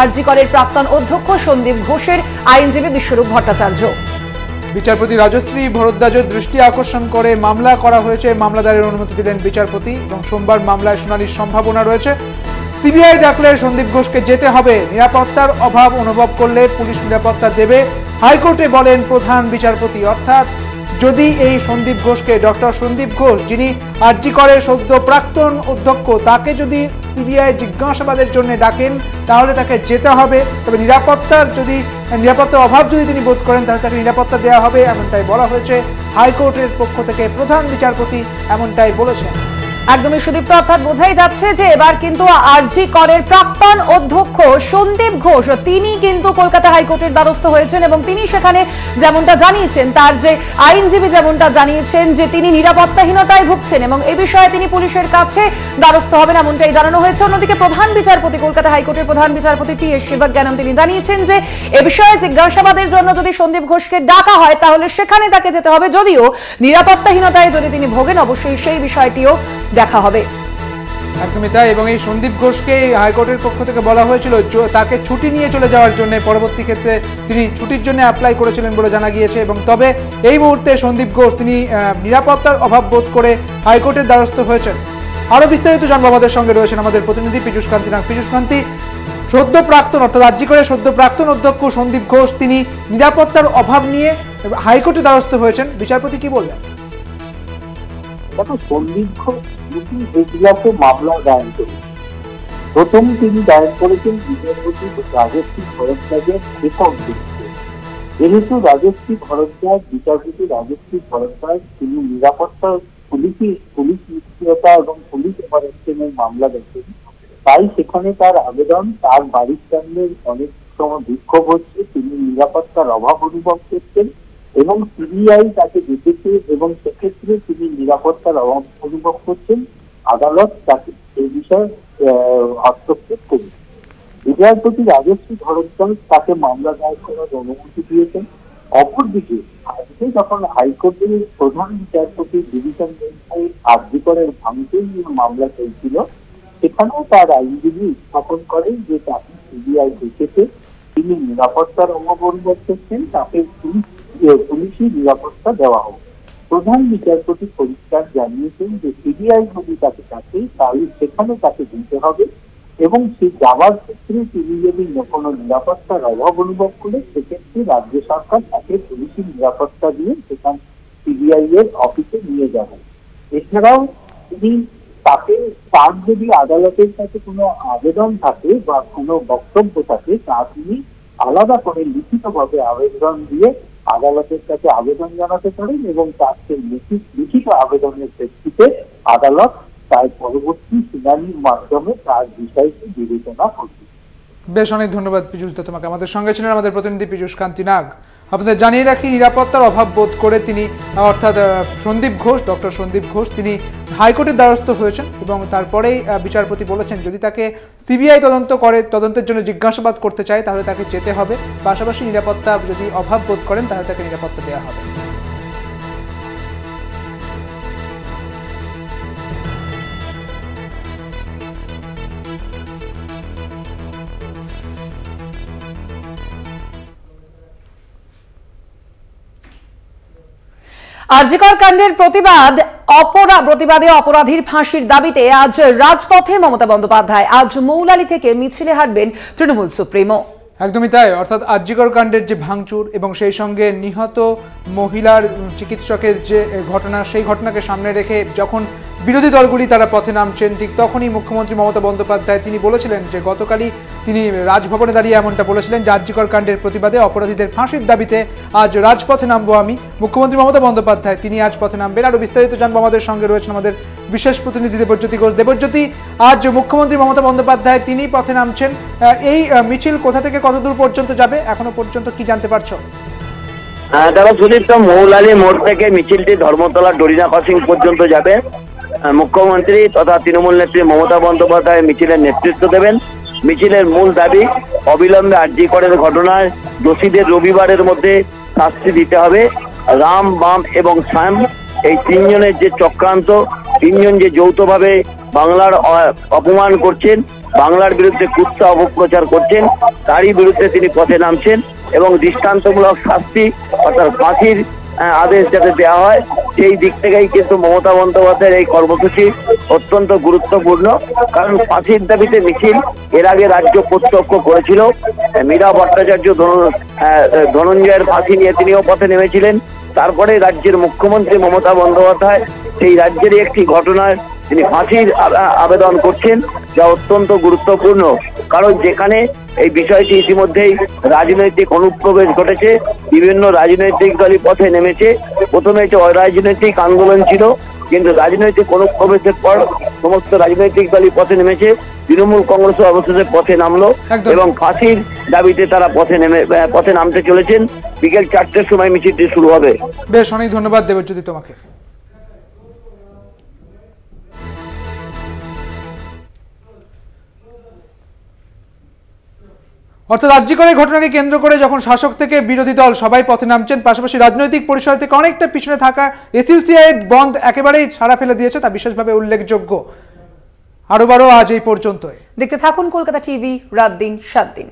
আরজিকরের প্রাক্তন অধ্যক্ষ সন্দীপ ঘোষের আইনজীবী বিশ্বরূপ ভট্টাচার্য। বিচারপতি রাজশ্রী ভরদ্বাজের দৃষ্টি আকর্ষণ করে মামলা করা হয়েছে। মামলা দায়েরের অনুমতি দিলেন বিচারপতি, এবং সোমবার মামলায় শুনানির সম্ভাবনা রয়েছে। সিবিআই ডাকলে সন্দীপ ঘোষকে যেতে হবে। নিরাপত্তার অভাব অনুভব করলে পুলিশ নিরাপত্তা দেবে, হাইকোর্টে বলেন প্রধান বিচারপতি। অর্থাৎ যদি এই সন্দীপ ঘোষকে, ডক্টর সন্দীপ ঘোষ, যিনি আরজিকরের সদ্য প্রাক্তন অধ্যক্ষ, তাকে যদি সিবিআই জিজ্ঞাসাবাদের জন্য ডাকেন তাহলে তাকে যেতে হবে। তবে নিরাপত্তার যদি নিরাপত্তার অভাব যদি তিনি বোধ করেন তাহলে তাকে নিরাপত্তা দেওয়া হবে, এমনটাই বলা হয়েছে হাইকোর্টের পক্ষ থেকে। প্রধান বিচারপতি এমনটাই বলেছেন। একদমই সুদীপ্ত, অর্থাৎ বোঝাই যাচ্ছে যে এবার কিন্তু আরজি করের প্রাক্তন অধ্যক্ষ সন্দীপ ঘোষ তিনি কিন্তু কলকাতা হাইকোর্টের দ্বারস্থ হয়েছেন এবং তিনি সেখানে যেমনটা জানিয়েছেন, তার যে আইনজীবী যেমনটা জানিয়েছেন যে তিনি নিরাপত্তাহীনতায় ভুগছেন এবং এ বিষয়ে তিনি পুলিশের কাছে দ্বারস্থ হবেন, এমনটাই জানানো হয়েছে। অন্যদিকে প্রধান বিচারপতি, কলকাতা হাইকোর্টের প্রধান বিচারপতি টি.এস. শিবজ্ঞানম তিনি জানিয়েছেন যে এ বিষয়ে জিজ্ঞাসাবাদের জন্য যদি সন্দীপ ঘোষকে ডাকা হয় তাহলে সেখানে তাকে যেতে হবে, যদিও নিরাপত্তাহীনতায় যদি তিনি ভোগেন অবশ্যই সেই বিষয়টিও দেখা হবে। একদমই তাই। এবং এই সন্দীপ ঘোষকে হাইকোর্টের পক্ষ থেকে বলা হয়েছিল তাকে ছুটি নিয়ে চলে যাওয়ার জন্য, পরবর্তী ক্ষেত্রে তিনি ছুটির জন্য অ্যাপ্লাই করেছিলেন বলে জানা গিয়েছে। এবং তবে এই মুহূর্তে সন্দীপ ঘোষ তিনি নিরাপত্তার অভাব বোধ করে হাইকোর্টের দ্বারস্থ হয়েছেন। আরো বিস্তারিত জানবো, আমাদের সঙ্গে রয়েছেন আমাদের প্রতিনিধি পীযূষ কান্তি নাগ। পীযূষ কান্তি, সদ্য প্রাক্তন অর্থাৎ আরজি করের সদ্য প্রাক্তন অধ্যক্ষ সন্দীপ ঘোষ তিনি নিরাপত্তার অভাব নিয়ে হাইকোর্টে দ্বারস্থ হয়েছেন, বিচারপতি কি বললেন? দেখো, সন্দীপ ঘোষ দুটি এজলাসে মামলা দায়ের করেছেন। প্রথম তিনি দায়ের করেছেন বিচারপতি রাজশ্রী ভরদ্বাজের একক দৃষ্টিতে। যেহেতু রাজশ্রী ভরদ্বাজ, বিচারপতি রাজশ্রী ভরদ্বাজ তিনি নিরাপত্তা, পুলিশ নিষ্ক্রিয়তা এবং পুলিশ অপারেশনের মামলা দেখেন, তাই সেখানে তার আবেদন, তার বাড়ির সামনে অনেক সময় বিক্ষোভ হচ্ছে, তিনি নিরাপত্তার অভাব অনুভব করছেন এবং সিবিআই তাকে ডেকেছে এবং সেক্ষেত্রে তিনি নিরাপত্তার অভাব অনুভব করছেন। আদালত তাকে এই বিষয়ে হস্তক্ষেপ করেছে। বিচারপতি রাজশ্রী ভরদ্বাজ তাকে মামলা দায়ের করার অনুমতি দিয়েছেন। অপরদিকে আজকে যখন হাইকোর্টের প্রধান বিচারপতি ডিভিশন বেঞ্চে আরজি করের ভাঙচুর মামলা চলছিল, সেখানেও তার আইনজীবী উত্থাপন করেন যে তাকে সিবিআই ডেকেছে, তিনি নিরাপত্তার অভাব অনুভব করছেন, তাকে পুলিশি নিরাপত্তা দেওয়া হোক। প্রধান বিচারপতি পরিষ্কার জানিয়েছেন যে সিবিআই যদি তাকে ডাকে তাহলে সেখানে তাকে দিতে হবে এবং সেই যাওয়ার ক্ষেত্রে তিনি যদি কোনো নিরাপত্তার অভাব অনুভব করে সেক্ষেত্রে রাজ্য সরকার তাকে পুলিশি নিরাপত্তা দিয়ে সেখান সিবিআই এর অফিসে নিয়ে যাবেন। এছাড়াও তিনি তার যদি আদালতের কাছে কোনো আবেদন থাকে বা কোনো বক্তব্য থাকে তা তিনি আলাদা করে লিখিতভাবে আবেদন দিয়ে আদালতের কাছে আবেদন জানাতে পারেন এবং তার সেই লিখিত আবেদনের প্রেক্ষিতে আদালত তার পরবর্তী শুনানির মাধ্যমে তার বিষয়টি বিবেচনা করবে। বেশ, অনেক ধন্যবাদ পীযূষ দা তোমাকে। আমাদের সঙ্গে ছিলেন আমাদের প্রতিনিধি পীযূষ কান্তি নাগ। আপনাদের জানিয়ে রাখি, নিরাপত্তার অভাব বোধ করে তিনি অর্থাৎ সন্দীপ ঘোষ, ডক্টর সন্দীপ ঘোষ তিনি হাইকোর্টের দ্বারস্থ হয়েছেন এবং তারপরেই বিচারপতি বলেছেন যদি তাকে সিবিআই তদন্তের জন্য জিজ্ঞাসাবাদ করতে চায় তাহলে তাকে যেতে হবে, পাশাপাশি নিরাপত্তা যদি অভাব বোধ করেন তাহলে তাকে নিরাপত্তা দেওয়া হবে। আরজিকর কাণ্ডের প্রতিবাদে অপরাধীর ফাঁসির দাবিতে আজ রাজপথে মমতা বন্দ্যোপাধ্যায়। আজ মৌলালি থেকে মিছিলে হাঁটবেন তৃণমূল সুপ্রিমো। একদমই তাই। অর্থাৎ আরজিকর কাণ্ডের যে ভাঙচুর এবং সেই সঙ্গে নিহত মহিলার চিকিৎসকের যে ঘটনা, সেই ঘটনাকে সামনে রেখে যখন বিরোধী দলগুলি তারা পথে নামছেন, ঠিক তখনই মুখ্যমন্ত্রী মমতা বন্দ্যোপাধ্যায় তিনি বলেছিলেন যে গতকালই তিনি রাজভবনে দাঁড়িয়ে এমনটা বলেছিলেন যে আরজিকর কাণ্ডের প্রতিবাদে অপরাধীদের ফাঁসির দাবিতে আজ রাজপথে নামবো আমি। মুখ্যমন্ত্রী মমতা বন্দ্যোপাধ্যায় তিনি আজ পথে নামবেন। আরও বিস্তারিত জানবো, আমাদের সঙ্গে রয়েছেন আমাদের বিশেষ প্রতিনিধি দেবজ্যোতি ঘোষ। দেবজ্যোতি, আজ মুখ্যমন্ত্রী মমতা বন্দ্যোপাধ্যায় তিনি পথে নামছেন, এই মিছিল কোথা থেকে কত দূর পর্যন্ত যাবে এখনো পর্যন্ত কি জানতে পারছো? তারা সুদীপ্ত মৌলালি মোড় থেকে মিছিলটি ধর্মতলা ডরিনা ক্রসিং পর্যন্ত যাবে। মুখ্যমন্ত্রী তথা তৃণমূল নেত্রী মমতা বন্দ্যোপাধ্যায় মিছিলের নেতৃত্ব দেবেন। মিছিলের মূল দাবি অবিলম্বে আরজি করের ঘটনায় দোষীদের রবিবারের মধ্যে শাস্তি দিতে হবে। রাম, বাম এবং শ্যাম এই তিনজনের যে চক্রান্ত, তিনজন যে যৌথভাবে বাংলার অপমান করছেন, বাংলার বিরুদ্ধে কুৎসা অপপ্রচার করছেন, তারই বিরুদ্ধে তিনি পথে নামছেন এবং দৃষ্টান্তমূলক শাস্তি অর্থাৎ ফাঁসির আদেশ যাতে দেওয়া হয় সেই দিক থেকেই কিন্তু মমতা বন্দ্যোপাধ্যায়ের এই কর্মসূচি অত্যন্ত গুরুত্বপূর্ণ। কারণ ফাঁসির দাবিতে মিছিল এর আগে রাজ্য কর্তৃপক্ষ করেছিল। মীরা ভট্টাচার্য ধনঞ্জয়ের ফাঁসি নিয়ে তিনিও পথে নেমেছিলেন। তারপরে রাজ্যের মুখ্যমন্ত্রী মমতা বন্দ্যোপাধ্যায় সেই রাজ্যেরই একটি ঘটনায় তিনি ফাঁসির আবেদন করছেন, যা অত্যন্ত গুরুত্বপূর্ণ। কারণ যেখানে এই বিষয়টি ইতিমধ্যেই রাজনৈতিক অনুপ্রবেশ ঘটেছে, বিভিন্ন রাজনৈতিক দলই পথে নেমেছে। প্রথমে এটি অরাজনৈতিক আন্দোলন ছিল, কিন্তু রাজনৈতিক অনুপ্রবেশের পর সমস্ত রাজনৈতিক দলই পথে নেমেছে। তৃণমূল কংগ্রেস অবশেষে পথে নামলো এবং ফাঁসির দাবিতে তারা পথে নামতে চলেছেন। বিকেল 4টের সময় মিছিলটি শুরু হবে। বেশ, অনেক ধন্যবাদ দেবজ্যোতি তোমাকে। অর্থাৎ রাজ্যিকরের ঘটনাকে কেন্দ্র করে যখন শাসক থেকে বিরোধী দল সবাই পথে নামছেন, পাশাপাশি রাজনৈতিক পরিসর থেকে অনেকটা পিছনে থাকা এসইউসিআই বন্ধ একেবারেই ছাড়া ফেলে দিয়েছে, তা বিশেষভাবে উল্লেখযোগ্য। আরো আজ এই পর্যন্ত। দেখতে থাকুন কলকাতা টিভি, রাত দিন 7 দিন।